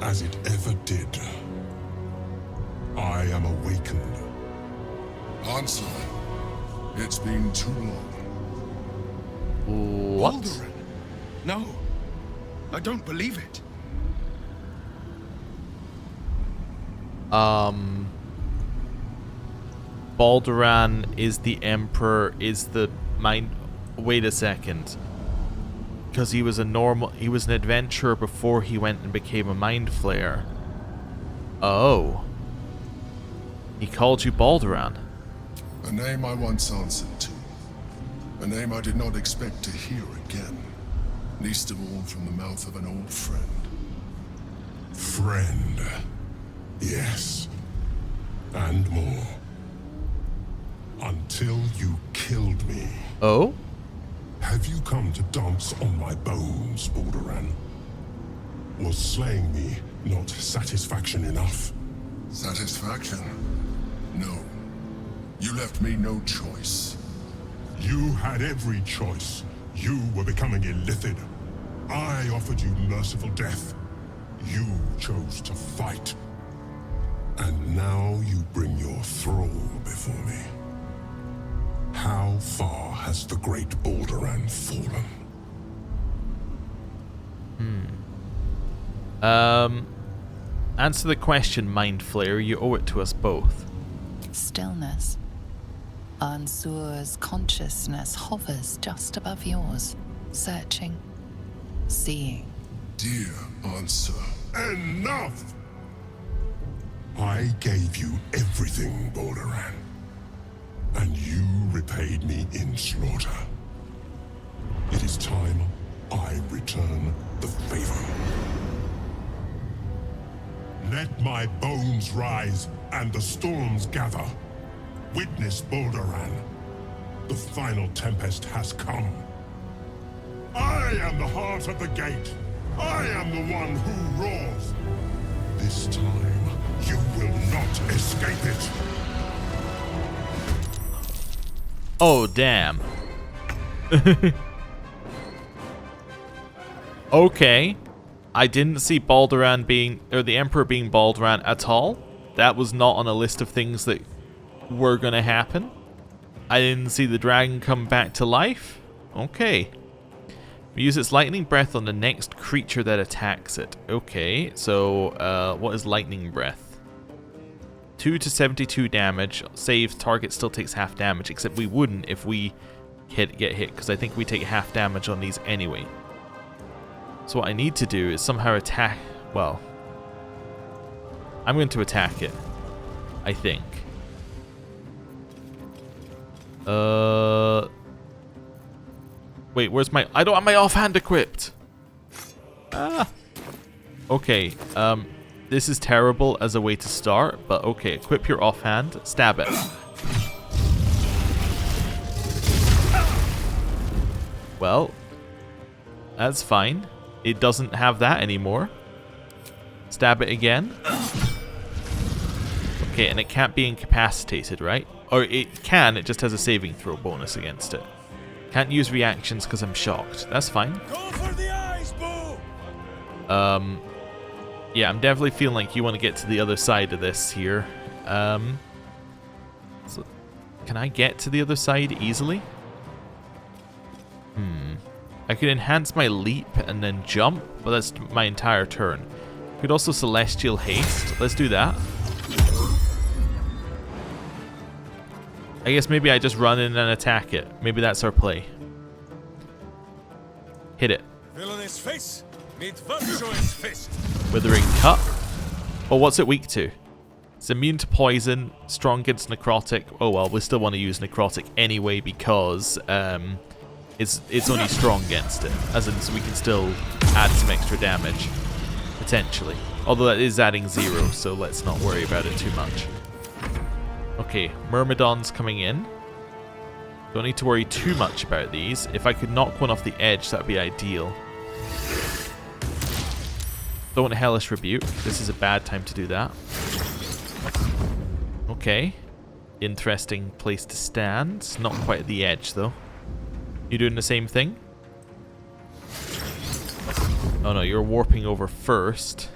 as it ever did. I am awakened. Answer. It's been too long. What? Baldur! No, I don't believe it. Balduran is the Emperor, is the mind... Wait a second. Because he was an adventurer before he went and became a Mind Flayer. Oh. He called you Balduran. A name I once answered to. A name I did not expect to hear again. Least of all from the mouth of an old friend. Friend. Yes. And more. Until you killed me. Oh? Have you come to dance on my bones, Balduran? Was slaying me not satisfaction enough? Satisfaction? No. You left me no choice. You had every choice. You were becoming illithid. I offered you merciful death. You chose to fight. And now you bring your thrall before me. How far has the great Balduran fallen? Answer the question, Mind Flayer. You owe it to us both. Stillness. Ansur's consciousness hovers just above yours, searching, seeing. Dear Answer. Enough! I gave you everything, Balduran. And you repaid me in slaughter. It is time I return the favor. Let my bones rise and the storms gather. Witness, Balduran. The final tempest has come. I am the heart of the gate. I am the one who roars. This time, you will not escape it. Oh, damn. Okay. I didn't see Balduran being, or the Emperor being Balduran at all. That was not on a list of things that were gonna happen. I didn't see the dragon come back to life. Okay. Use its lightning breath on the next creature that attacks it. Okay, so what is lightning breath? 2 to 72 damage. Saves, target still takes half damage, except we wouldn't if we get hit, because I think we take half damage on these anyway. So what I need to do is somehow attack... Well, I'm going to attack it, I think. Wait, where's my... I don't have my offhand equipped! Ah! Okay, this is terrible as a way to start, but okay, equip your offhand, stab it. Well, that's fine. It doesn't have that anymore. Stab it again. Okay, and it can't be incapacitated, right? Or it can, it just has a saving throw bonus against it. Can't use reactions because I'm shocked. That's fine. Go for the eyes, Boo! Yeah, I'm definitely feeling like you want to get to the other side of this here. So can I get to the other side easily? I could enhance my leap and then jump, but that's my entire turn. Could also Celestial Haste. Let's do that. I guess maybe I just run in and attack it. Maybe that's our play. Hit it. Villainous face, meet virtuous fist. Withering Cut. Well, what's it weak to? It's immune to poison, strong against necrotic. Oh well, we still want to use necrotic anyway because it's only strong against it. As in, so we can still add some extra damage. Potentially. Although that is adding 0, so let's not worry about it too much. Okay, Myrmidon's coming in. Don't need to worry too much about these. If I could knock one off the edge, that'd be ideal. Don't Hellish Rebuke. This is a bad time to do that. Okay. Interesting place to stand. Not quite at the edge, though. You doing the same thing? Oh no, you're warping over first.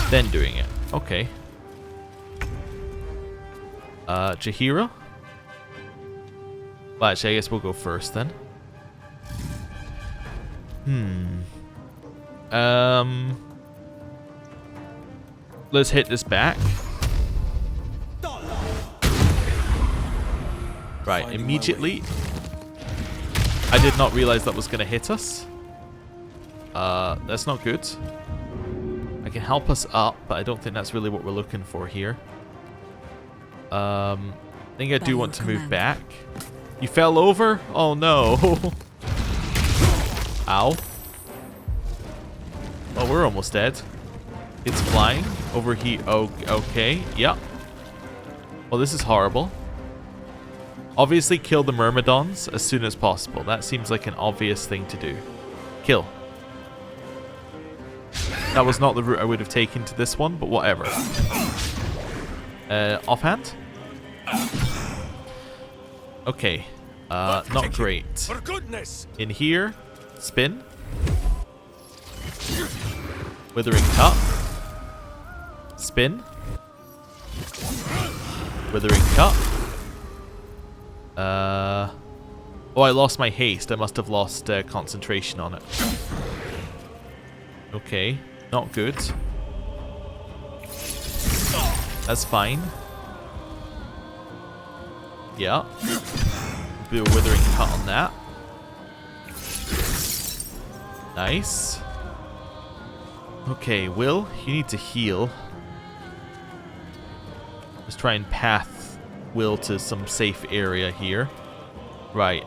Then doing it. Okay. Jaheira? Well, actually, I guess we'll go first then. Let's hit this back. Right, immediately. I did not realize that was going to hit us. That's not good. I can help us up, but I don't think that's really what we're looking for here. I think I do want to move back. You fell over? Oh no. Ow. Oh, we're almost dead. It's flying over here. Oh, okay. Yep. Well, this is horrible. Obviously, kill the Myrmidons as soon as possible. That seems like an obvious thing to do. Kill. That was not the route I would have taken to this one, but whatever. Offhand? Okay. Not great. For goodness! In here. Spin. Withering Cut. Spin. Withering Cut. Oh, I lost my haste. I must have lost concentration on it. Okay. Not good. That's fine. Yeah. Do a Withering Cut on that. Nice. Okay, Will, you need to heal. Let's try and path Will to some safe area here. Right,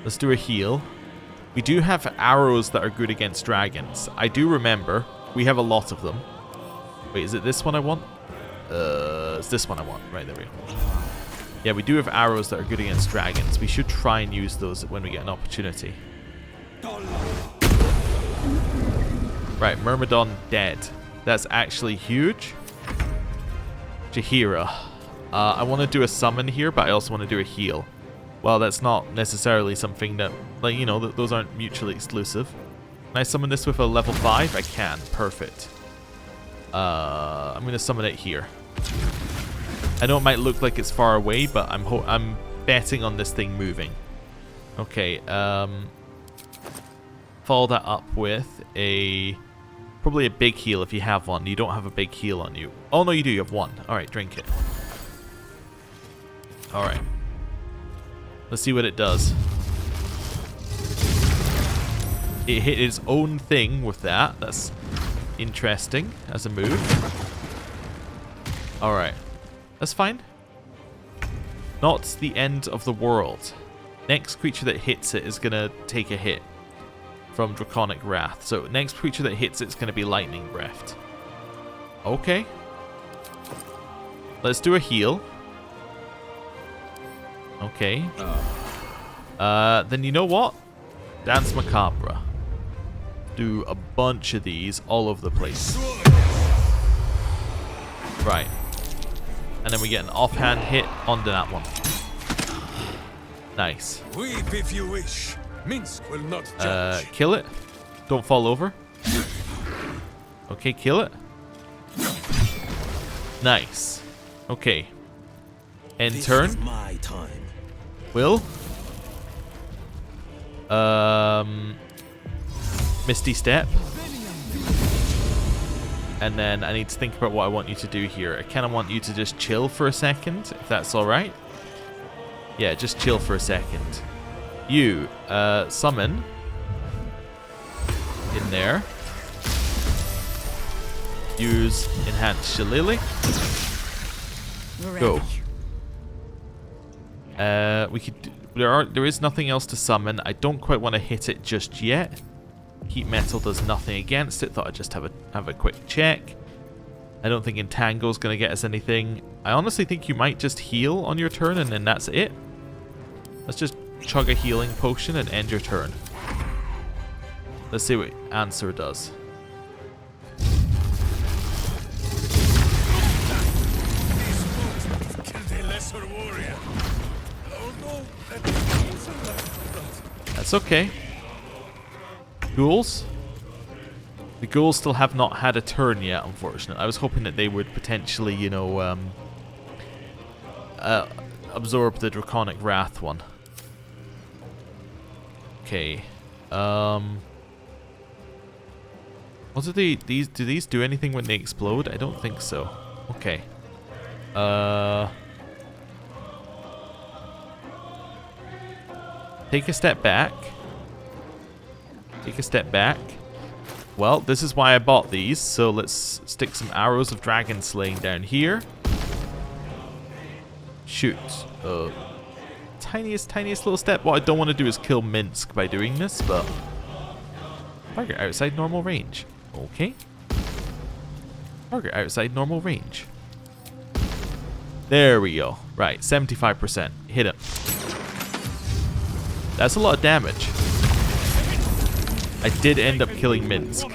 let's do a heal. We do have arrows that are good against dragons. I do remember. We have a lot of them. Wait, is it this one I want? It's this one I want. Right, there we go. Yeah, we do have arrows that are good against dragons. We should try and use those when we get an opportunity. Right, Myrmidon dead. That's actually huge. Jaheira. I want to do a summon here, but I also want to do a heal. Well, that's not necessarily something that, like, you know, those aren't mutually exclusive. Can I summon this with a level 5? I can. Perfect. I'm going to summon it here. I know it might look like it's far away, but I'm betting on this thing moving. Okay, follow that up with probably a big heal if you have one. You don't have a big heal on you. Oh, no, you do. You have one. Alright, drink it. Alright. Let's see what it does. It hit its own thing with that. That's interesting as a move. Alright. That's fine. Not the end of the world. Next creature that hits it is going to take a hit from Draconic Wrath. So next creature that hits it's going to be Lightning Breathed. Okay. Let's do a heal. Okay. Then you know what? Dance Macabre. Do a bunch of these all over the place. Right. And then we get an offhand hit onto that one. Nice. Weep if you wish. Minsk will not judge. Kill it. Don't fall over. Okay, kill it. Nice. Okay. End turn. My time. Will. Misty Step. And then I need to think about what I want you to do here. I kind of want you to just chill for a second, if that's alright. Yeah, just chill for a second. You, summon in there. Use Enhanced Shillelagh. Go. We could. There is nothing else to summon. I don't quite want to hit it just yet. Heat Metal does nothing against it. Thought I'd just have a quick check. I don't think Entangle's going to get us anything. I honestly think you might just heal on your turn and then that's it. Let's just chug a healing potion and end your turn. Let's see what Answer does. Warrior. That's okay. Ghouls? The ghouls still have not had a turn yet, unfortunately. I was hoping that they would potentially, you know, absorb the Draconic Wrath one. Okay. What do these do anything when they explode? I don't think so. Okay. Take a step back. Take a step back. Well, this is why I bought these, so let's stick some arrows of dragon slaying down here. Shoot. Tiniest little step. What I don't want to do is kill Minsk by doing this, but... Target outside normal range. Okay. Target outside normal range. There we go. Right, 75%. Hit him. That's a lot of damage. I did end up killing Minsk.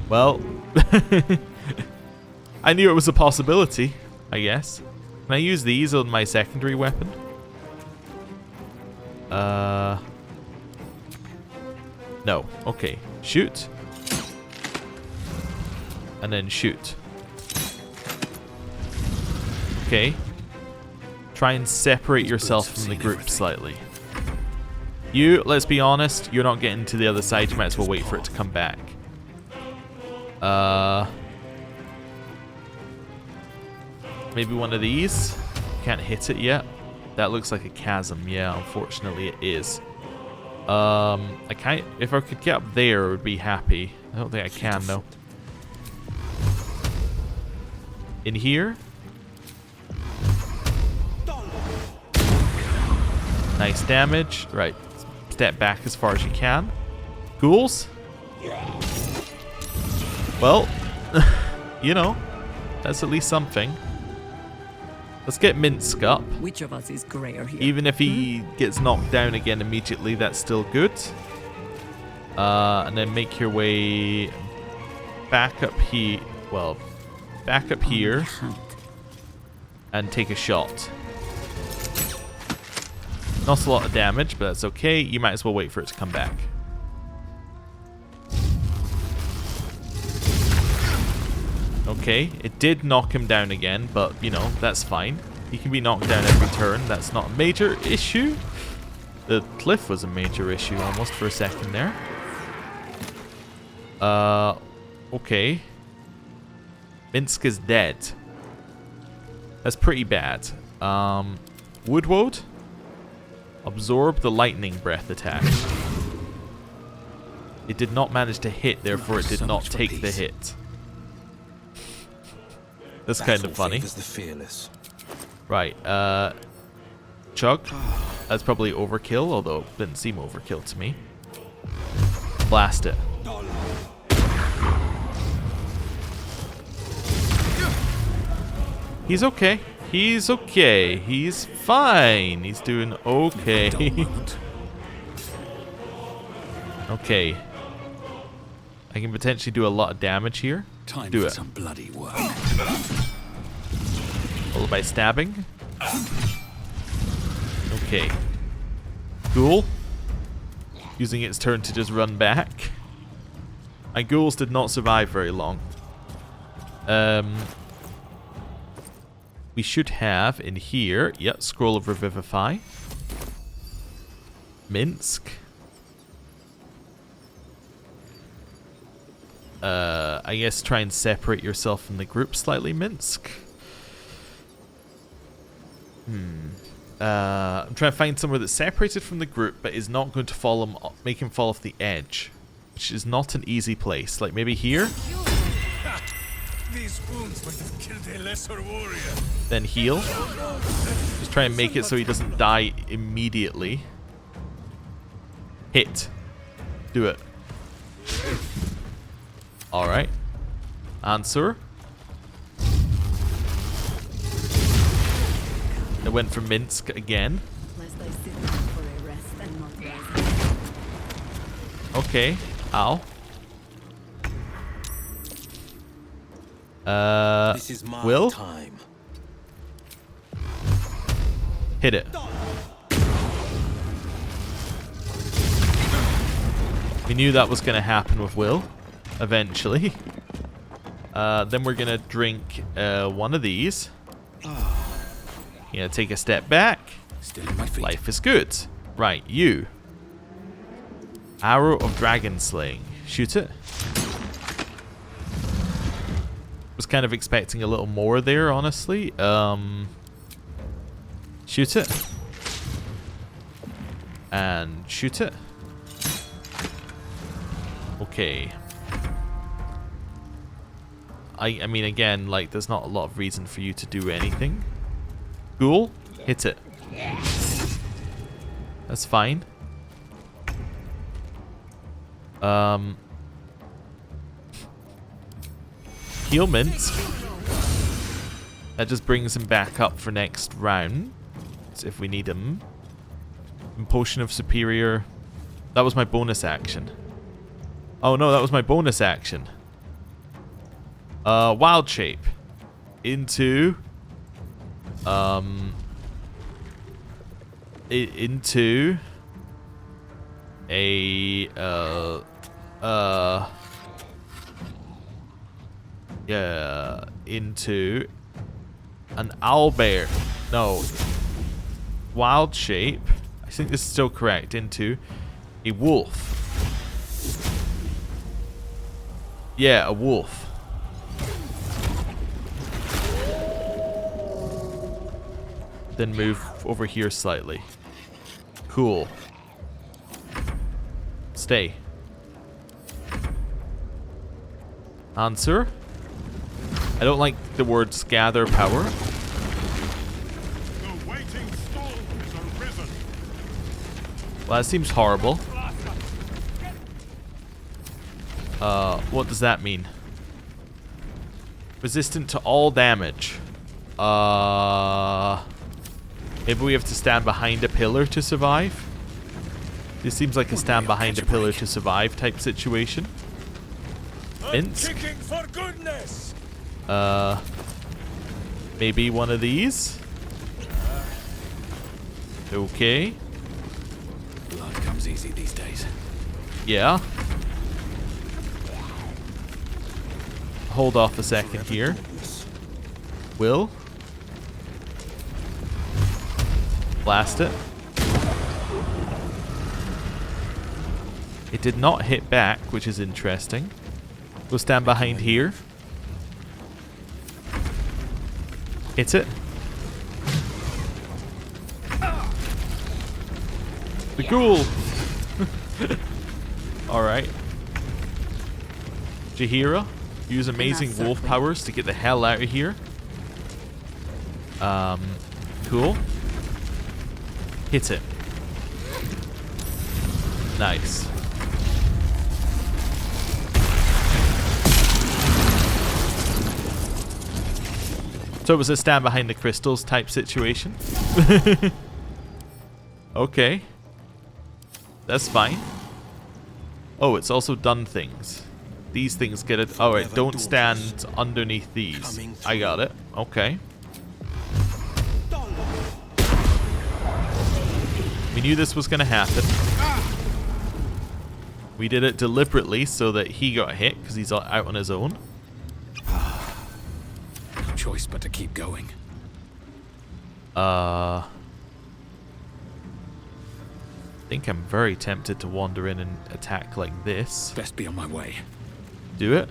Well, I knew it was a possibility, I guess. Can I use these on my secondary weapon? No. Okay. Shoot. And then shoot. Okay. Try and separate yourself from the group slightly. You, let's be honest, you're not getting to the other side. You might as well wait for it to come back. Maybe one of these. Can't hit it yet. That looks like a chasm. Yeah, unfortunately it is. I can't. If I could get up there, I would be happy. I don't think I can though. In here. Nice damage. Right. Step back as far as you can. Ghouls? Well, you know, that's at least something. Let's get Minsk up. Which of us is grayer here? Even if he gets knocked down again immediately, that's still good. And then make your way back up here. Well, back up here. And take a shot. Not a lot of damage, but that's okay. You might as well wait for it to come back. Okay, it did knock him down again, but, you know, that's fine. He can be knocked down every turn. That's not a major issue. The cliff was a major issue almost for a second there. Okay. Minsk is dead. That's pretty bad. Woodwode? Absorb the lightning breath attack. It did not manage to hit, therefore it did not take the hit. That's kind of funny. Right, Chug. That's probably overkill, although it didn't seem overkill to me. Blast it. He's okay. He's okay. He's fine. He's doing okay. Okay. I can potentially do a lot of damage here. Do it. Some bloody work. Followed by stabbing. Okay. Ghoul. Using its turn to just run back. My ghouls did not survive very long. We should have in here, yep, Scroll of Revivify. Minsk. I guess try and separate yourself from the group slightly, Minsk. I'm trying to find somewhere that's separated from the group, but is not going to make him fall off the edge, which is not an easy place. Like maybe here. These wounds might have killed a lesser warrior. Then heal. Just try and make it so he doesn't die immediately. Hit. Do it. Alright. Answer. It went for Minsk again. Okay. Ow. This is my Will? time. Hit it. We knew that was going to happen with Will, eventually. Then we're going to drink one of these. Take a step back. Still in my feet. Life is good. Right, you. Arrow of Dragon Slaying. Shoot it. Was kind of expecting a little more there, honestly. Shoot it. And shoot it. Okay. I mean, again, like, there's not a lot of reason for you to do anything. Ghoul, hit it. That's fine. Heal Minsk. That just brings him back up for next round, if we need him. And Potion of Superior. That was my bonus action. Oh no, that was my bonus action. Wild Shape. Into... into... a... yeah, into an owlbear. No. Wild Shape. I think this is still correct. Into a wolf. Yeah, a wolf. Then move over here slightly. Cool. Stay. Answer. I don't like the words gather power. The waiting storm is arisen. Well, that seems horrible. What does that mean? Resistant to all damage. Maybe we have to stand behind a pillar to survive? This seems like a stand behind a pillar to survive type situation. Minsk. For goodness. Maybe one of these. Okay. Blood comes easy these days. Yeah. Hold off a second here. Will. Blast it. It did not hit back, which is interesting. We'll stand behind here. Hit it. The ghoul! Alright. Jaheira, use amazing wolf powers to get the hell out of here. Cool. Hit it. Nice. So it was a stand behind the crystals type situation. Okay. That's fine. Oh, it's also done things. These things get it. Alright, don't stand underneath these. I got it. Okay. We knew this was going to happen. We did it deliberately so that he got hit because he's out on his own. No choice but to keep going. I think I'm very tempted to wander in and attack like this. Best be on my way. Do it.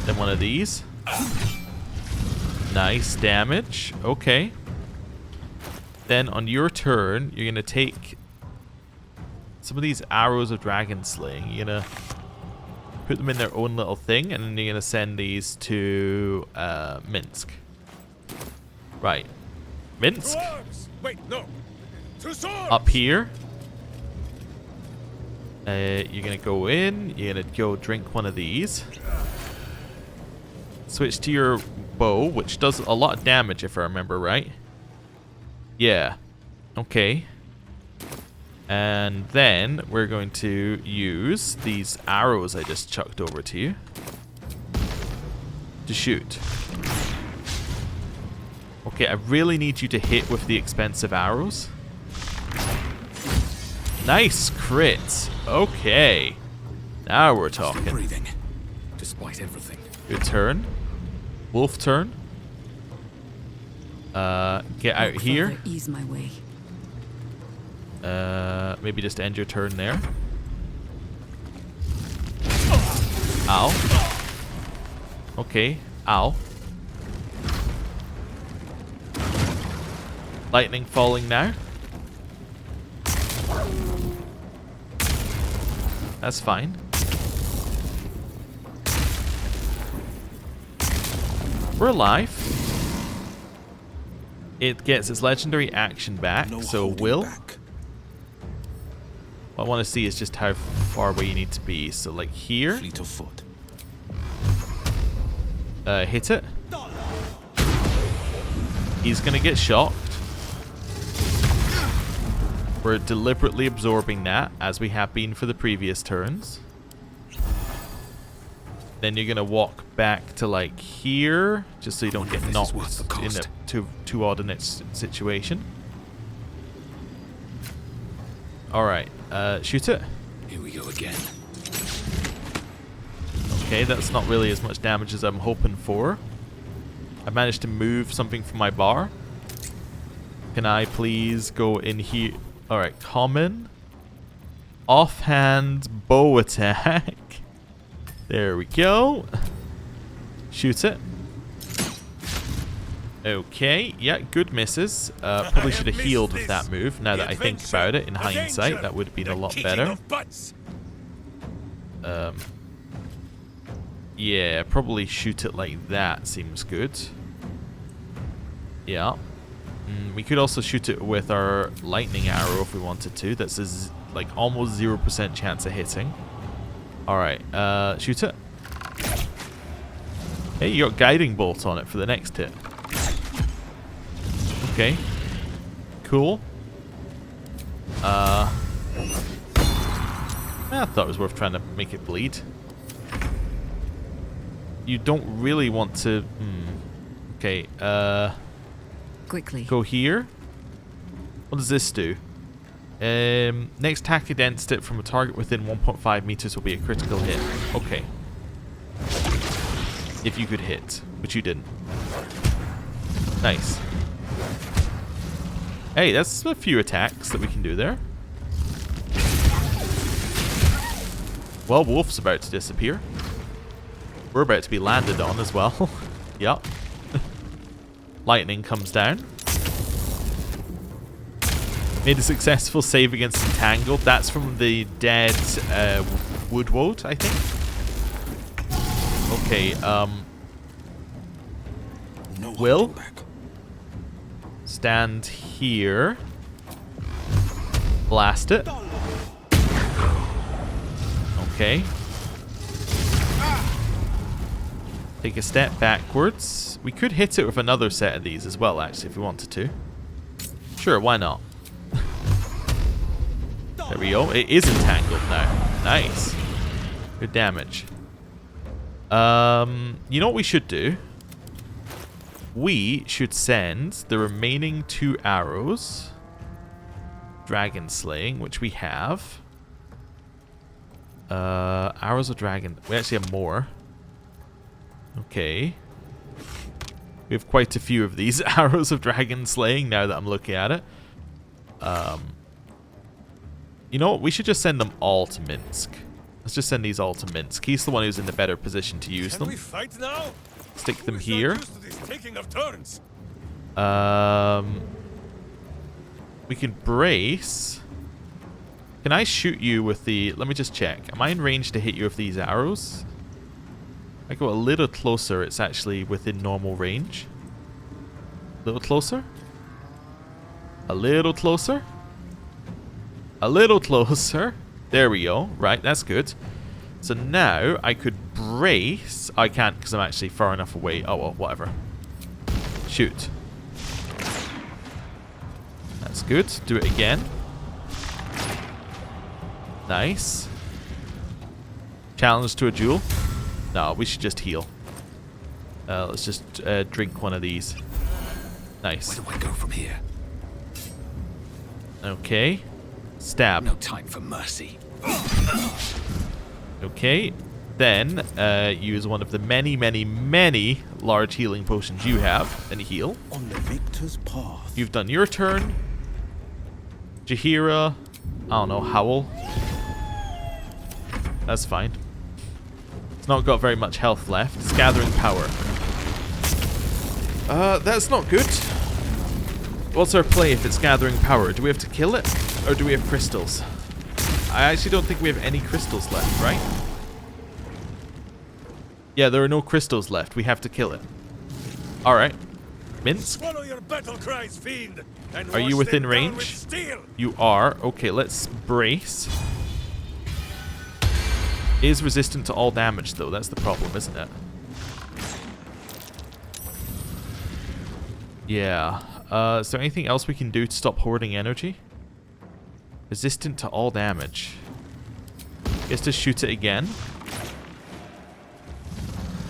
Then one of these. Nice damage. Okay. Then on your turn, you're going to take some of these arrows of dragon slaying. You're going to put them in their own little thing, and then you're going to send these to Minsk. Right. Minsk. Wait, no. Up here. You're going to go in. You're going to go drink one of these. Switch to your bow, which does a lot of damage if I remember right. Yeah. Okay. And then we're going to use these arrows I just chucked over to you to shoot. Okay, I really need you to hit with the expensive arrows. Nice crit. Okay. Now we're talking. Still breathing, despite everything. Good turn. Wolf turn. Get out here. Further ease my way. Maybe just end your turn there. Ow. Okay. Ow. Lightning falling now. That's fine. We're alive. It gets its legendary action back, so will. What I want to see is just how far away you need to be. So like here. Fleet of foot. Hit it. He's gonna get shocked. We're deliberately absorbing that, as we have been for the previous turns. Then you're gonna walk back to like here, just so you don't get knocked in a too odd a situation. Alright, shoot it. Here we go again. Okay, that's not really as much damage as I'm hoping for. I managed to move something from my bar. Can I please go in here? Alright, common. Offhand bow attack. There we go. Shoot it. Okay, yeah, good misses. Probably should have healed with that move. Now that I think about it, in hindsight, that would have been a lot better. Yeah, probably shoot it like that seems good. Yeah. We could also shoot it with our lightning arrow if we wanted to. That's a like almost 0% chance of hitting. Alright, shoot it. Hey, you got guiding bolt on it for the next hit. Okay. Cool. I thought it was worth trying to make it bleed. You don't really want to... Okay, Quickly. go here. What does this do? Next attack against it from a target within 1.5 meters will be a critical hit. Okay. If you could hit, which you didn't. Nice. Hey, that's a few attacks that we can do there. Well, Wolf's about to disappear. We're about to be landed on as well. Yup. Lightning comes down. Made a successful save against Entangled. That's from the dead Woodwold, I think. Okay, Will stand here. Blast it. Okay. Take a step backwards. We could hit it with another set of these as well, actually, if we wanted to. Sure, why not? There we go. It is entangled now. Nice. Good damage. You know what we should do? We should send the remaining 2 arrows. Dragon slaying, which we have. Arrows of dragon. We actually have more. Okay. We have quite a few of these arrows of dragon slaying now that I'm looking at it. You know what? We should just send them all to Minsk. Let's just send these all to Minsk. He's the one who's in the better position to use them. Can we fight now? Stick them here. Taking of turns. We can brace. Can I shoot you with the... Let me just check. Am I in range to hit you with these arrows? If I go a little closer, it's actually within normal range. A little closer. A little closer. A little closer. There we go. Right, that's good. So now I could brace. I can't because I'm actually far enough away. Oh, well, whatever. Shoot. That's good. Do it again. Nice. Challenge to a duel. No, we should just heal. Let's just drink one of these. Nice. Where do I go from here? Okay. Stab. No time for mercy. Okay. Then, use one of the many, many, many large healing potions you have and heal. On the victor's path. You've done your turn. Jaheira, I don't know, howl. That's fine. It's not got very much health left. It's gathering power. That's not good. What's our play if it's gathering power? Do we have to kill it? Or do we have crystals? I actually don't think we have any crystals left, right? Yeah, there are no crystals left. We have to kill it. Alright. Minsk? Swallow your battle cries, fiend, and Are you wash within them down with range? steel. You are. Okay, let's brace. Is resistant to all damage, though. That's the problem, isn't it? Yeah. Is there anything else we can do to stop hoarding energy? Resistant to all damage. Guess to shoot it again.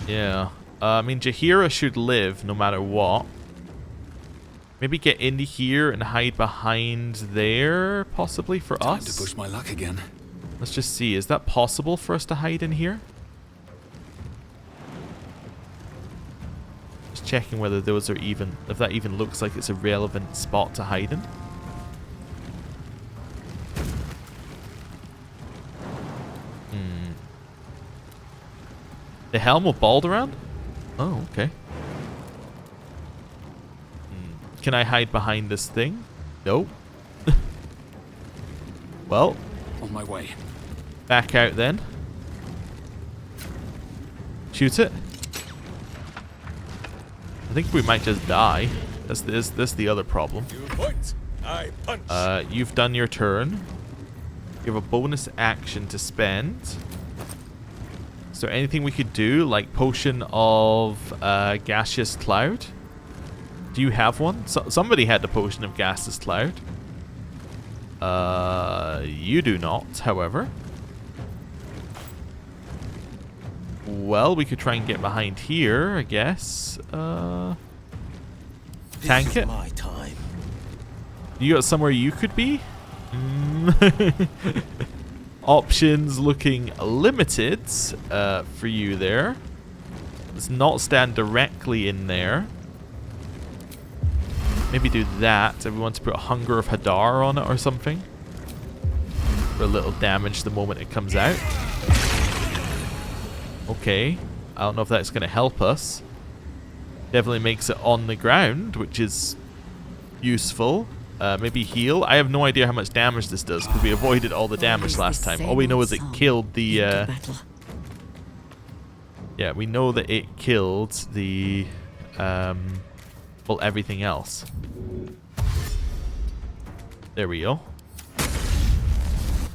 Yeah. I mean, Jaheira should live no matter what. Maybe get into here and hide behind there, possibly, for Time us. to push my luck again. Let's just see. Is that possible for us to hide in here? Just checking whether those are even... if that even looks like it's a relevant spot to hide in. The Helm of Baldur? Oh, okay. Can I hide behind this thing? No. Well. On my way. Back out then. Shoot it. I think we might just die. That's the other problem. You point, I punch. You've done your turn. You have a bonus action to spend. Is there anything we could do, like potion of gaseous cloud? Do you have one? Somebody had the potion of gaseous cloud. You do not, however. Well, we could try and get behind here, I guess. Tank it. My time. You got somewhere you could be? Options looking limited for you there. Let's not stand directly in there. Maybe do that. If we want to put a Hunger of Hadar on it or something. For a little damage the moment it comes out. Okay. I don't know if that's going to help us. Definitely makes it on the ground, which is useful. Maybe heal. I have no idea how much damage this does because we avoided all the damage last time. All we know is it killed the... yeah, we know that it killed the... well, everything else. There we go.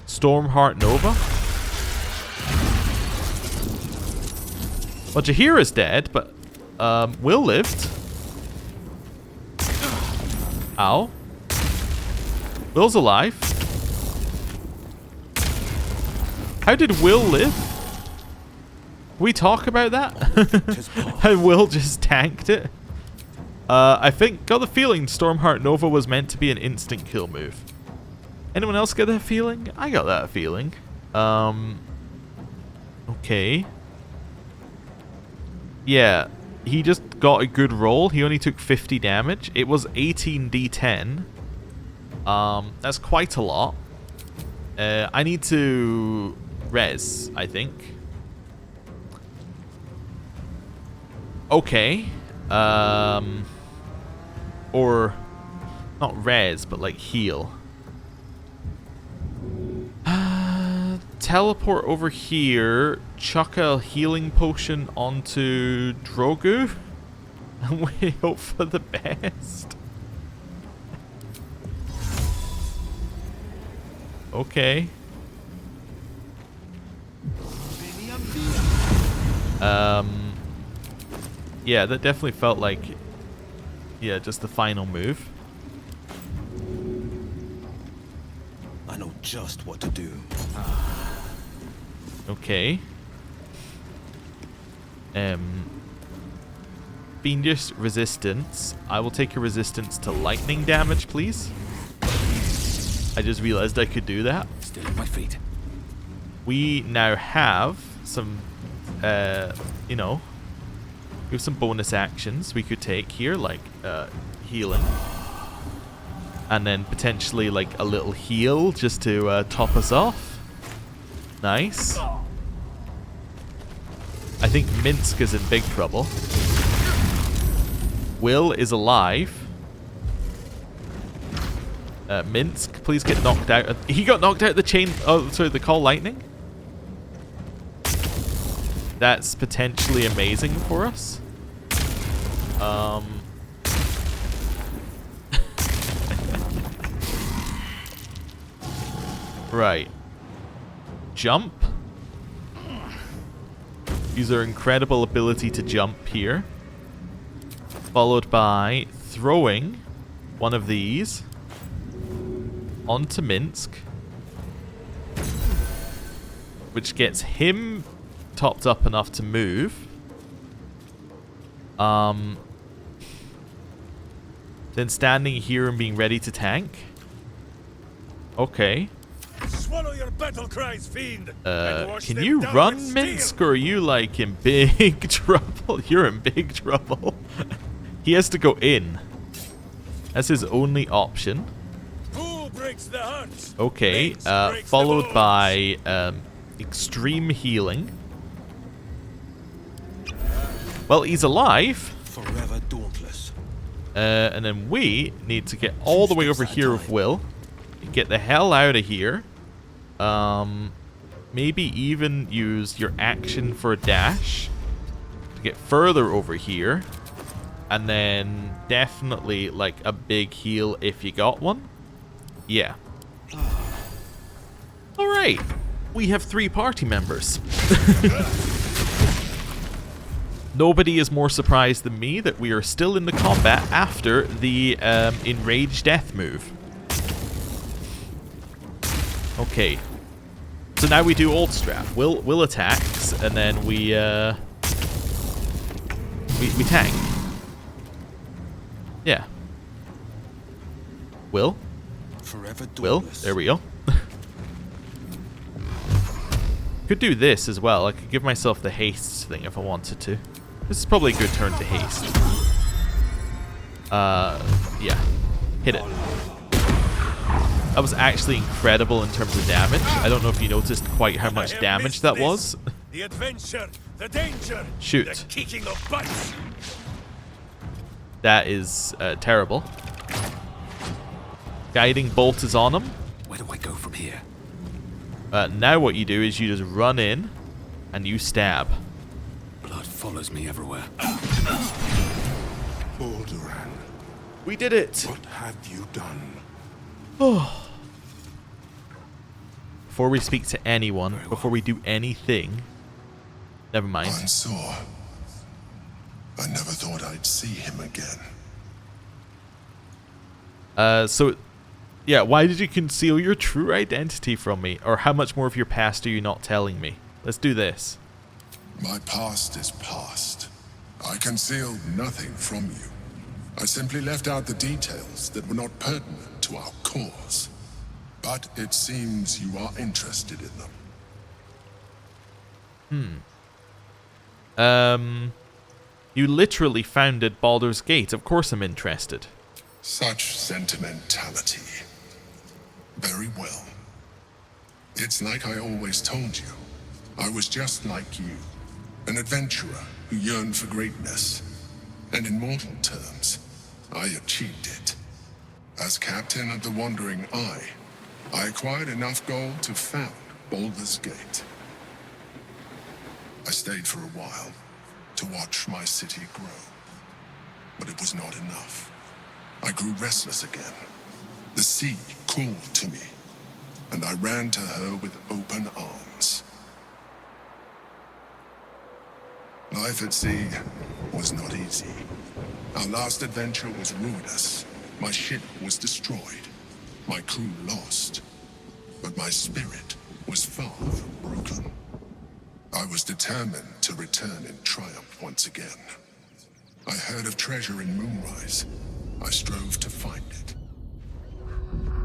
Stormheart Nova. Well, Jaheira's dead, but Will lived. Ow. Will's alive. How did Will live? Can we talk about that? How Will just tanked it? I think, got the feeling Stormheart Nova was meant to be an instant kill move. Anyone else get that feeling? I got that feeling. Okay. Yeah, he just got a good roll. He only took 50 damage. It was 18d10. That's quite a lot. I need to res, I think. Okay. Or not res, but like heal. Teleport over here, chuck a healing potion onto Drogu, and we hope for the best. Okay. Yeah, that definitely felt like, yeah, just the final move. I know just what to do. Okay. Fiendish resistance. I will take your resistance to lightning damage, please. I just realized I could do that. Still on my feet. We now have some, you know, we have some bonus actions we could take here, like healing. And then potentially like a little heal just to top us off. Nice. I think Minsk is in big trouble. Will is alive. Minsk, please get knocked out. He got knocked out the chain. Oh, sorry, the call lightning. That's potentially amazing for us. Right. Jump. Use our incredible ability to jump here. Followed by throwing one of these onto Minsk, which gets him topped up enough to move. Then standing here and being ready to tank. Okay. Swallow your battle cries, fiend. Can you run, Minsk, or are you like in big trouble? You're in big trouble. He has to go in. That's his only option. Who breaks the heart? Okay, followed by extreme healing. Well, he's alive. Forever dauntless. And then we need to get all the way over here with Will. Get the hell out of here. Maybe even use your action for a dash to get further over here. And then definitely like a big heal if you got one. Yeah. Alright. We have 3 party members. Nobody is more surprised than me that we are still in the combat after the enraged death move. Okay. So now we do old strat. Will attacks and then we tank. Yeah. Will? Forever Will? There we go. Could do this as well. I could give myself the haste thing if I wanted to. This is probably a good turn to haste. Yeah. Hit it. That was actually incredible in terms of damage. I don't know if you noticed quite how much damage that was. The adventure, the danger, Shoot. the kicking of butts. That is terrible. Guiding bolt is on him. Where do I go from here? Now what you do is you just run in and you stab. Blood follows me everywhere. Baldur, We did it! what have you done? Before we speak to anyone, before we do anything... Never mind. I'm sore. I never thought I'd see him again. So... Yeah, why did you conceal your true identity from me? Or how much more of your past are you not telling me? Let's do this. My past is past. I concealed nothing from you. I simply left out the details that were not pertinent to our cause. But it seems you are interested in them. You literally founded Baldur's Gate. Of course I'm interested. Such sentimentality. Very well. It's like I always told you. I was just like you. An adventurer who yearned for greatness. And in mortal terms, I achieved it. As captain of the Wandering Eye, I acquired enough gold to found Baldur's Gate. I stayed for a while to watch my city grow. But it was not enough. I grew restless again. The sea called to me, and I ran to her with open arms. Life at sea was not easy. Our last adventure was ruinous. My ship was destroyed. My crew lost. But my spirit was far from broken. I was determined to return in triumph once again. I heard of treasure in Moonrise. I strove to find it.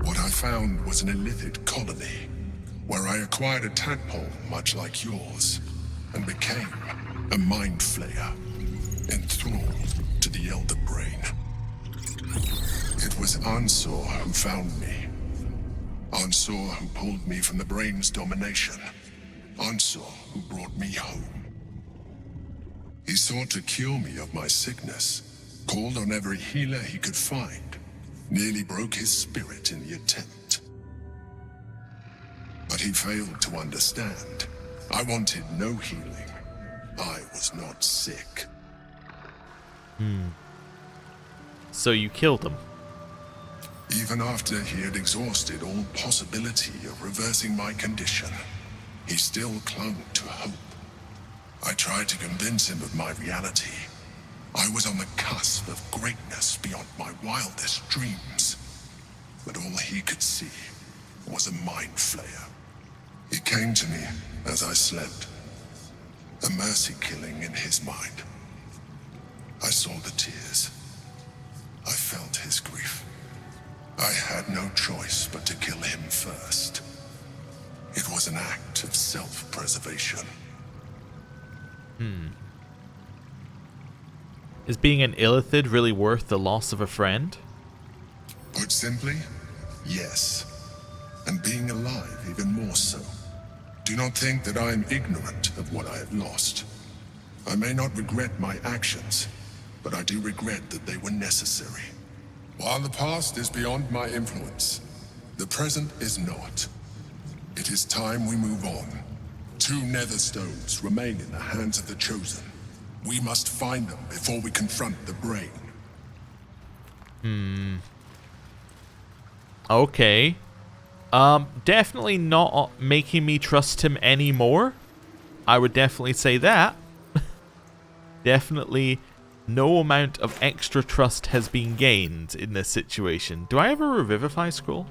What I found was an illithid colony, where I acquired a tadpole much like yours, and became a Mind Flayer, enthralled to the Elder Brain. It was Ansor who found me. Ansor who pulled me from the Brain's domination. Ansor who brought me home. He sought to cure me of my sickness, called on every healer he could find, nearly broke his spirit in the attempt. But he failed to understand. I wanted no healing. I was not sick. So you killed him. Even after he had exhausted all possibility of reversing my condition, he still clung to hope. I tried to convince him of my reality. I was on the cusp of greatness beyond my wildest dreams. But all he could see was a Mind Flayer. He came to me as I slept, a mercy killing in his mind. I saw the tears. I felt his grief. I had no choice but to kill him first. It was an act of self-preservation. Is being an illithid really worth the loss of a friend? Put simply, yes. And being alive even more so. Do not think that I am ignorant of what I have lost. I may not regret my actions, but I do regret that they were necessary. While the past is beyond my influence, the present is not. It is time we move on. 2 nether stones remain in the hands of the Chosen. We must find them before we confront the Brain. Okay. Definitely not making me trust him anymore. I would definitely say that. Definitely no amount of extra trust has been gained in this situation. Do I have a Revivify scroll?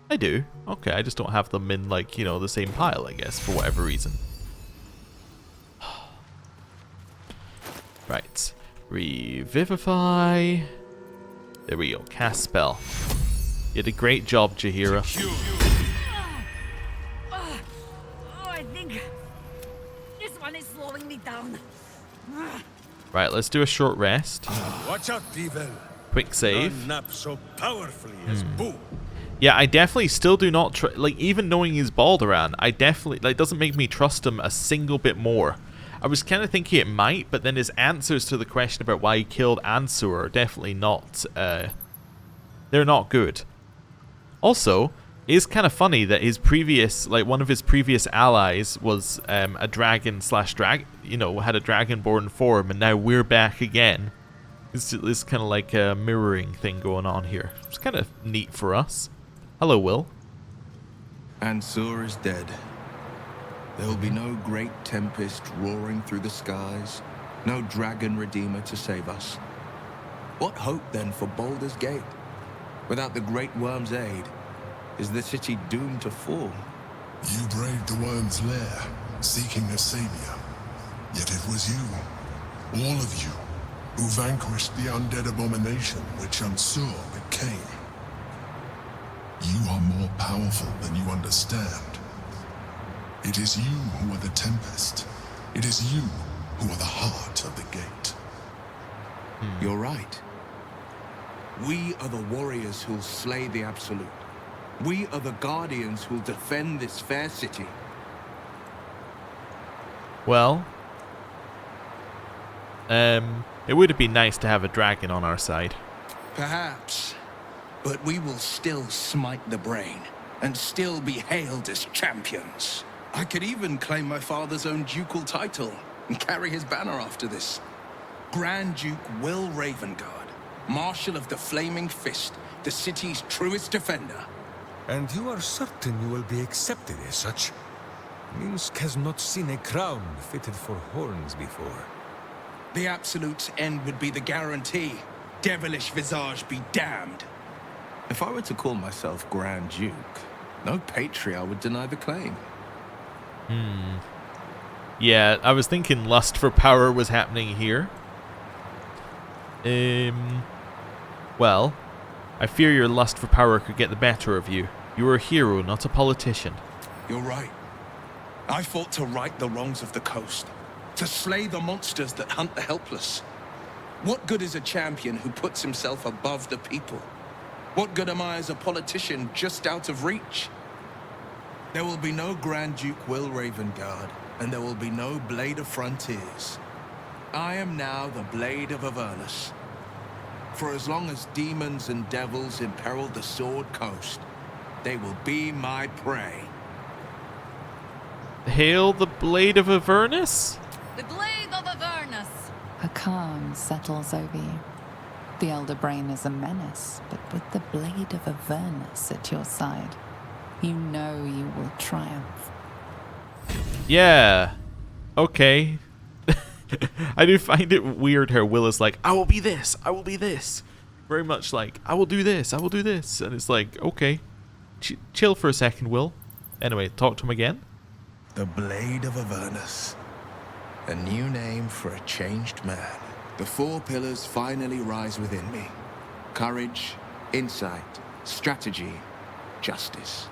I do. Okay, I just don't have them in, like, you know, the same pile, I guess, for whatever reason. Right. Revivify. There we go. Cast spell. You did a great job, Jaheira. I think this one is slowing me down. Right, let's do a short rest. Watch out, devil. Quick save. None nap so powerfully as Boo. Yeah, I definitely still do not like, even knowing he's Balduran, I definitely, like, doesn't make me trust him a single bit more. I was kind of thinking it might, but then his answers to the question about why he killed Ansur are definitely not, they're not good. Also, it is kind of funny that his previous, like, one of his previous allies was a dragon slash you know, had a dragonborn form, and now we're back again. It's kind of like a mirroring thing going on here. It's kind of neat for us. Hello, Will. Ansur is dead. There will be no great tempest roaring through the skies, no dragon redeemer to save us. What hope then for Baldur's Gate? Without the Great Worm's aid, is the city doomed to fall? You braved the Worm's lair, seeking a savior. Yet it was you, all of you, who vanquished the undead abomination which Ansur became. You are more powerful than you understand. It is you who are the Tempest. It is you who are the heart of the gate. You're right. We are the warriors who'll slay the Absolute. We are the guardians who'll defend this fair city. Well, it would have been nice to have a dragon on our side. Perhaps. But we will still smite the Brain, and still be hailed as champions. I could even claim my father's own ducal title, and carry his banner after this. Grand Duke Will Ravengard, Marshal of the Flaming Fist, the city's truest defender. And you are certain you will be accepted as such? Minsk has not seen a crown fitted for horns before. The Absolute's end would be the guarantee. Devilish visage be damned. If I were to call myself Grand Duke, no patriarch would deny the claim. Yeah, I was thinking lust for power was happening here. Well, I fear your lust for power could get the better of you. You are a hero, not a politician. You're right. I fought to right the wrongs of the coast, to slay the monsters that hunt the helpless. What good is a champion who puts himself above the people? What good am I as a politician just out of reach? There will be no Grand Duke Will Ravengard, and there will be no Blade of Frontiers. I am now the Blade of Avernus. For as long as demons and devils imperil the Sword Coast, they will be my prey. Hail the Blade of Avernus? The Blade of Avernus! A calm settles over you. The Elder Brain is a menace, but with the Blade of Avernus at your side, you know you will triumph. Yeah. Okay. I do find it weird how Will is like, I will be this, I will be this. Very much like, I will do this, I will do this. And it's like, okay. Chill for a second, Will. Anyway, talk to him again. The Blade of Avernus. A new name for a changed man. The 4 pillars finally rise within me. Courage, insight, strategy, justice.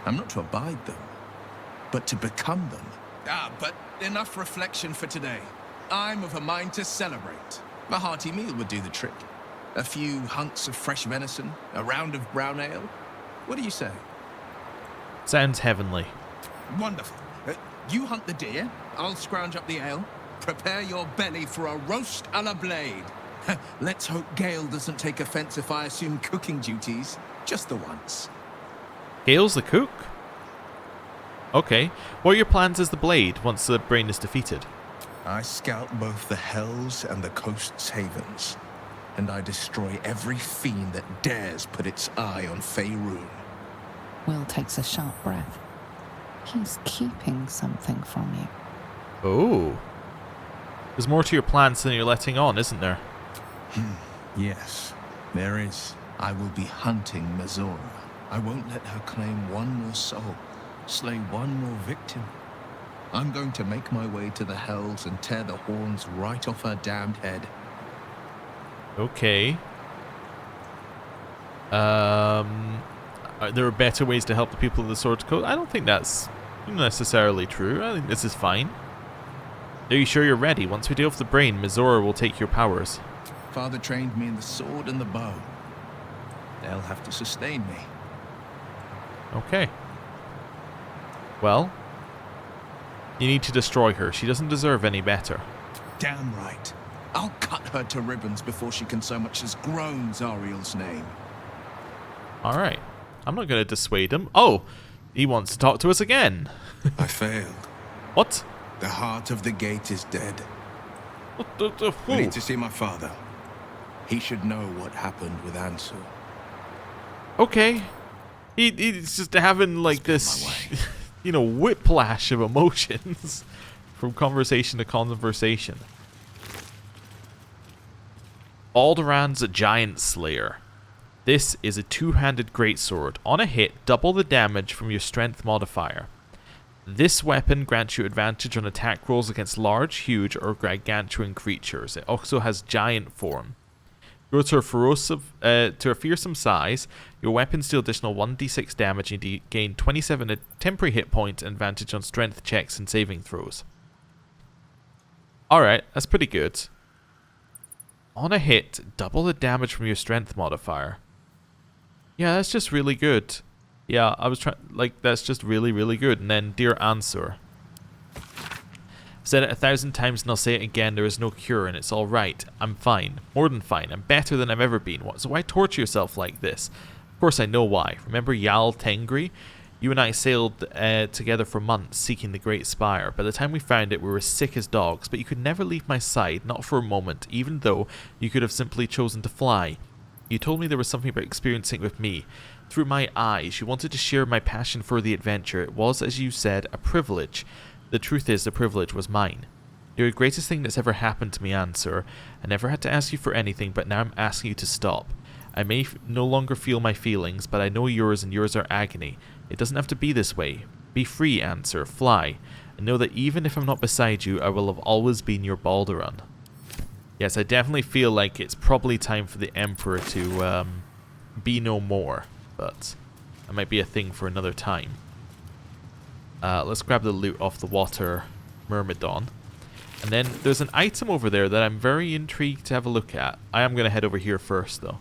I'm not to abide them, but to become them. But enough reflection for today. I'm of a mind to celebrate. A hearty meal would do the trick. A few hunks of fresh venison, a round of brown ale. What do you say? Sounds heavenly. Wonderful. You hunt the deer, I'll scrounge up the ale. Prepare your belly for a roast a la Blade. Let's hope Gale doesn't take offense if I assume cooking duties. Just the once. Gale's the cook? Okay. What are your plans as the Blade once the Brain is defeated? I scout both the Hells and the Coast's havens. And I destroy every fiend that dares put its eye on Faerun. Will takes a sharp breath. He's keeping something from you. Oh. There's more to your plans than you're letting on, isn't there? Yes, there is. I will be hunting Mazora. I won't let her claim one more soul, slay one more victim. I'm going to make my way to the Hells and tear the horns right off her damned head. Okay. Are there better ways to help the people of the Sword Coast? I don't think that's necessarily true. I think this is fine. Are you sure you're ready? Once we deal with the Brain, Mazora will take your powers. Father trained me in the sword and the bow. They'll have to sustain me. Okay. Well, you need to destroy her. She doesn't deserve any better. Damn right. I'll cut her to ribbons before she can so much as groan Zariel's name. Alright. I'm not going to dissuade him. Oh, he wants to talk to us again. I failed. What? The heart of the gate is dead. What I need to see my father. He should know what happened with Ansel. Okay. He's just having like this, you know, whiplash of emotions from conversation to conversation. Alderaan's a Giant Slayer. This is a two-handed greatsword. On a hit, double the damage from your strength modifier. This weapon grants you advantage on attack rolls against large, huge, or gargantuan creatures. It also has giant form. Grow to a fearsome size, your weapons deal additional 1d6 damage and gain 27 temporary hit points and advantage on strength checks and saving throws. Alright, that's pretty good. On a hit, double the damage from your strength modifier. Yeah, that's just really good. Yeah, I was trying, like, that's just really, really good. And then, dear Answer. I've said it 1,000 times and I'll say it again, there is no cure and it's alright. I'm fine. More than fine. I'm better than I've ever been. So why torture yourself like this? Of course I know why. Remember Yal Tengri? You and I sailed together for months seeking the Great Spire. By the time we found it, we were sick as dogs, but you could never leave my side, not for a moment, even though you could have simply chosen to fly. You told me there was something about experiencing it with me. Through my eyes, you wanted to share my passion for the adventure. It was, as you said, a privilege. The truth is, the privilege was mine. You're the greatest thing that's ever happened to me, Answer. I never had to ask you for anything, but now I'm asking you to stop. I may no longer feel my feelings, but I know yours and yours are agony. It doesn't have to be this way. Be free, Answer. Fly. And know that even if I'm not beside you, I will have always been your Balduran. Yes, I definitely feel like it's probably time for the Emperor to be no more, but that might be a thing for another time. Let's grab the loot off the water Myrmidon. And then there's an item over there that I'm very intrigued to have a look at. I am going to head over here first, though.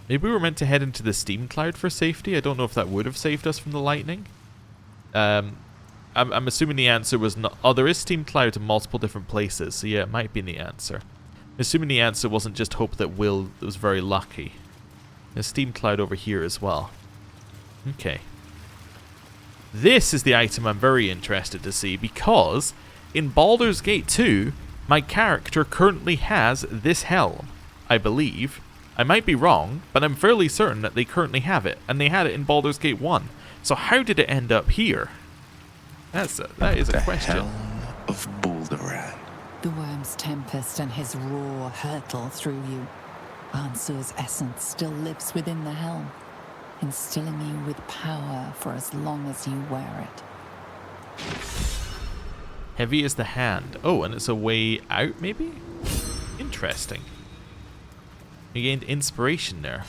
Maybe we were meant to head into the steam cloud for safety. I don't know if that would have saved us from the lightning. I'm assuming the answer was not... Oh, there is steam cloud in multiple different places, so yeah, it might be the answer. Assuming the answer wasn't just hope that Will was very lucky. There's steam cloud over here as well. Okay. This is the item I'm very interested to see, because in Baldur's Gate 2, my character currently has this helm, I believe. I might be wrong, but I'm fairly certain that they currently have it, and they had it in Baldur's Gate 1. So how did it end up here? That is a question. The helm of Baldur. The worm's tempest and his roar hurtle through you. Ansur's essence still lives within the helm, instilling you with power for as long as you wear it. Heavy as the hand. Oh, and it's a way out, maybe? Interesting. You gained inspiration there.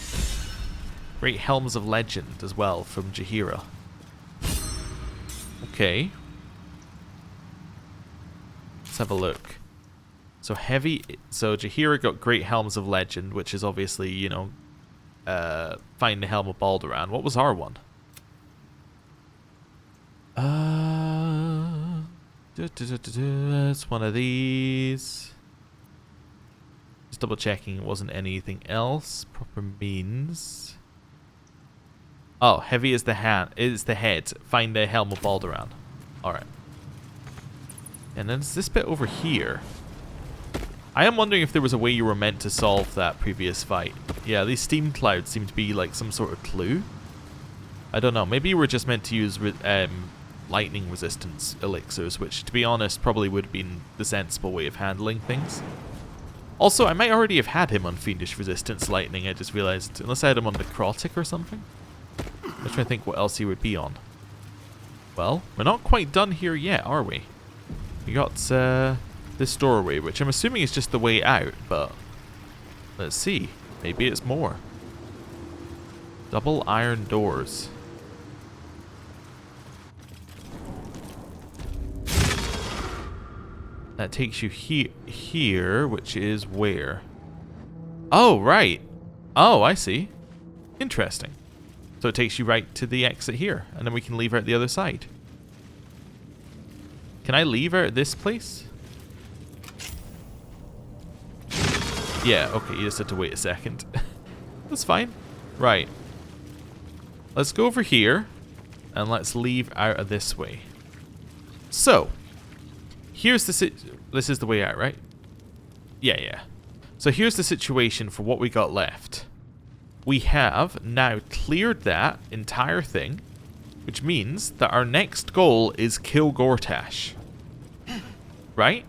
Great Helms of Legend as well from Jaheira. Okay. Let's have a look. So heavy... So Jaheira got Great Helms of Legend, which is obviously, you know, find the Helm of Balduran. What was our one? It's one of these. Just double checking it wasn't anything else. Proper means... Oh, heavy is the hand. Is the head. Find the Helm of Balduran. Alright. And then it's this bit over here. I am wondering if there was a way you were meant to solve that previous fight. Yeah, these steam clouds seem to be like some sort of clue. I don't know. Maybe you were just meant to use lightning resistance elixirs, which, to be honest, probably would have been the sensible way of handling things. Also, I might already have had him on Fiendish Resistance Lightning, I just realized. Unless I had him on Necrotic or something. I'm trying to think what else he would be on. Well, we're not quite done here yet, are we? We got this doorway, which I'm assuming is just the way out, but let's see. Maybe it's more. Double iron doors. That takes you here, which is where? Oh, right. Oh, I see. Interesting. So it takes you right to the exit here, and then we can leave out the other side. Can I leave out this place? Yeah, okay, you just have to wait a second. That's fine. Right. Let's go over here, and let's leave out of this way. So, here's the this is the way out, right? Yeah. So here's the situation for what we got left. We have now cleared that entire thing, which means that our next goal is kill Gortash. Right?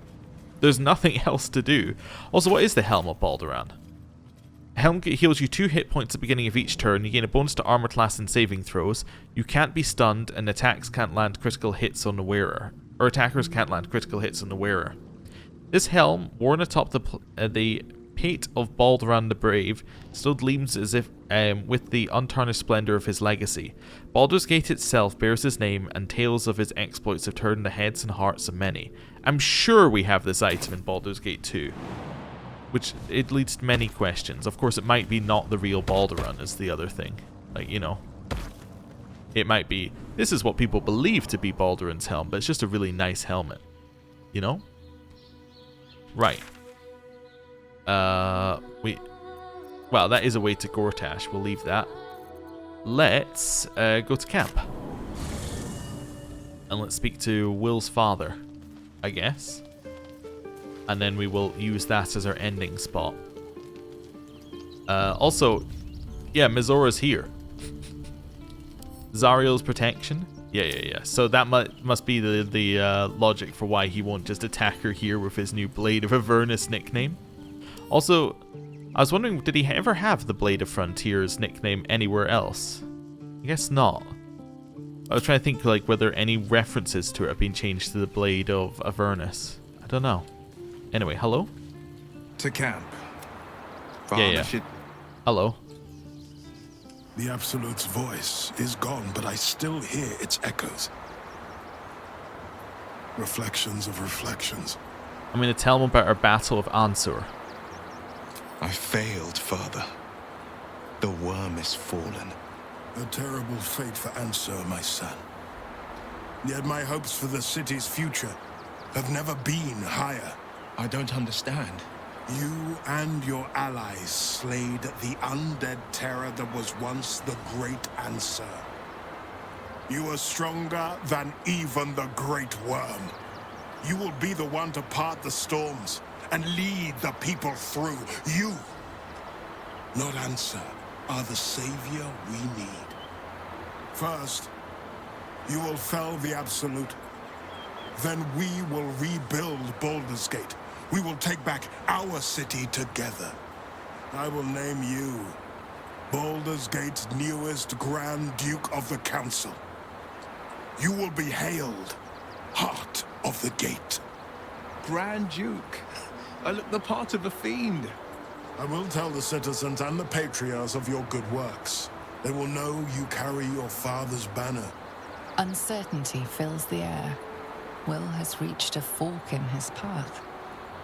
There's nothing else to do. Also, what is the Helm of Balduran? Helm heals you 2 hit points at the beginning of each turn. You gain a bonus to armor class and saving throws. You can't be stunned, and attacks can't land critical hits on the wearer. Or attackers can't land critical hits on the wearer. This helm, worn atop the pate of Balduran the Brave, still gleams as if with the untarnished splendor of his legacy. Baldur's Gate itself bears his name, and tales of his exploits have turned the heads and hearts of many. I'm sure we have this item in Baldur's Gate 2, which it leads to many questions. Of course, it might be not the real Balduran is the other thing. Like, you know, it might be, this is what people believe to be Balduran's helm, but it's just a really nice helmet. You know? Right. Well, that is a way to Gortash. We'll leave that. Let's go to camp. And let's speak to Will's father, I guess. And then we will use that as our ending spot. Also, yeah, Mizora's here. Zariel's protection. Yeah. So that must be the logic for why he won't just attack her here with his new Blade of Avernus nickname. Also, I was wondering, did he ever have the Blade of Frontiers nickname anywhere else? I guess not. I was trying to think like whether any references to it have been changed to the Blade of Avernus. I don't know. Anyway, hello? To camp. Yeah. Hello. The Absolute's voice is gone, but I still hear its echoes. Reflections of reflections. I'm going to tell him about our battle of Ansur. I failed, Father. The worm is fallen. A terrible fate for Ansur, my son. Yet my hopes for the city's future have never been higher. I don't understand. You and your allies slayed the undead terror that was once the Great Ansur. You are stronger than even the Great Worm. You will be the one to part the storms and lead the people through. You, not Ansur, are the savior we need. First, you will fell the Absolute. Then we will rebuild Baldur's Gate. We will take back our city together. I will name you Baldur's Gate's newest Grand Duke of the Council. You will be hailed Heart of the Gate. Grand Duke. I look the part of a fiend. I will tell the citizens and the patriarchs of your good works. They will know you carry your father's banner. Uncertainty fills the air. Will has reached a fork in his path.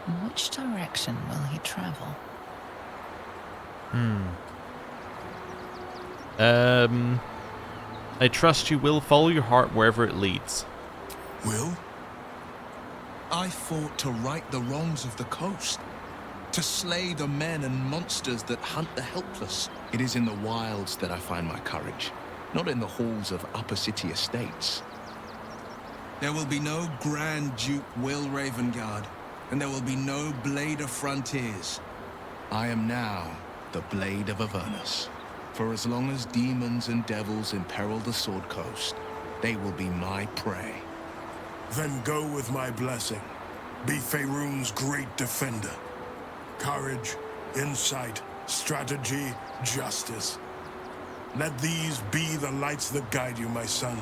In which direction will he travel? I trust you will follow your heart wherever it leads. Will? I fought to right the wrongs of the coast. To slay the men and monsters that hunt the helpless. It is in the wilds that I find my courage, not in the halls of upper city estates. There will be no Grand Duke Will Ravengard, and there will be no Blade of Frontiers. I am now the Blade of Avernus. For as long as demons and devils imperil the Sword Coast, they will be my prey. Then go with my blessing. Be Faerun's great defender. Courage, insight, strategy, justice. Let these be the lights that guide you, my son.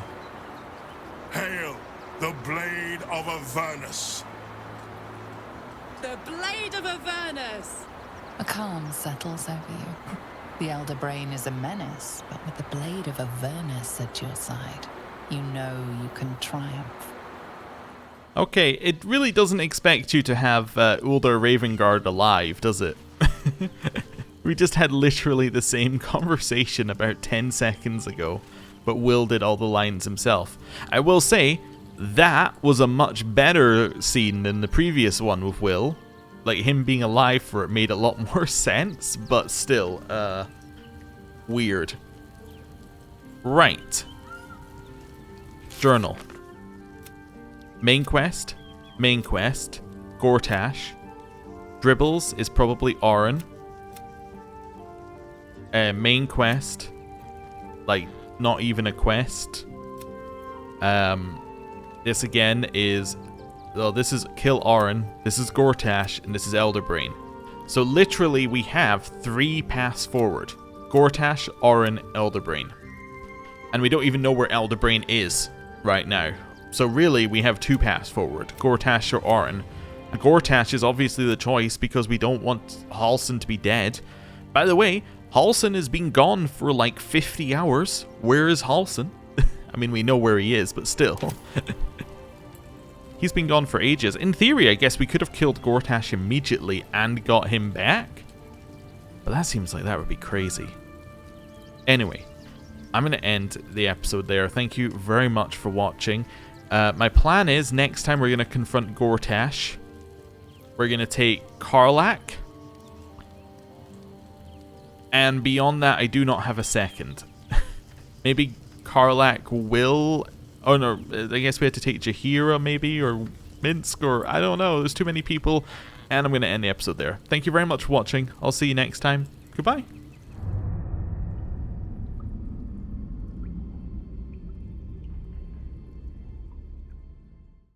Hail the Blade of Avernus! The Blade of Avernus! A calm settles over you. The Elder Brain is a menace, but with the Blade of Avernus at your side, you know you can triumph. Okay, it really doesn't expect you to have Ulder Ravengard alive, does it? We just had literally the same conversation about 10 seconds ago, but Will did all the lines himself. I will say, that was a much better scene than the previous one with Will. Like, him being alive for it made a lot more sense, but still, weird. Right. Journal. Main quest, Gortash. Dribbles is probably Orin. Main quest, like, not even a quest. This again is, well, this is Kill Orin, this is Gortash, and this is Elderbrain. So literally we have 3 paths forward. Gortash, Orin, Elderbrain. And we don't even know where Elderbrain is right now. So really we have 2 paths forward, Gortash or Orin. And Gortash is obviously the choice because we don't want Halsin to be dead. By the way, Halsin has been gone for like 50 hours. Where is Halsin? I mean, we know where he is, but still. He's been gone for ages. In theory, I guess we could have killed Gortash immediately and got him back. But that seems like that would be crazy. Anyway, I'm going to end the episode there. Thank you very much for watching. My plan is, next time we're going to confront Gortash. We're going to take Karlach. And beyond that, I do not have a second. Maybe Karlach will... Oh no, I guess we had to take Jaheira maybe, or Minsk, or I don't know. There's too many people. And I'm going to end the episode there. Thank you very much for watching. I'll see you next time. Goodbye.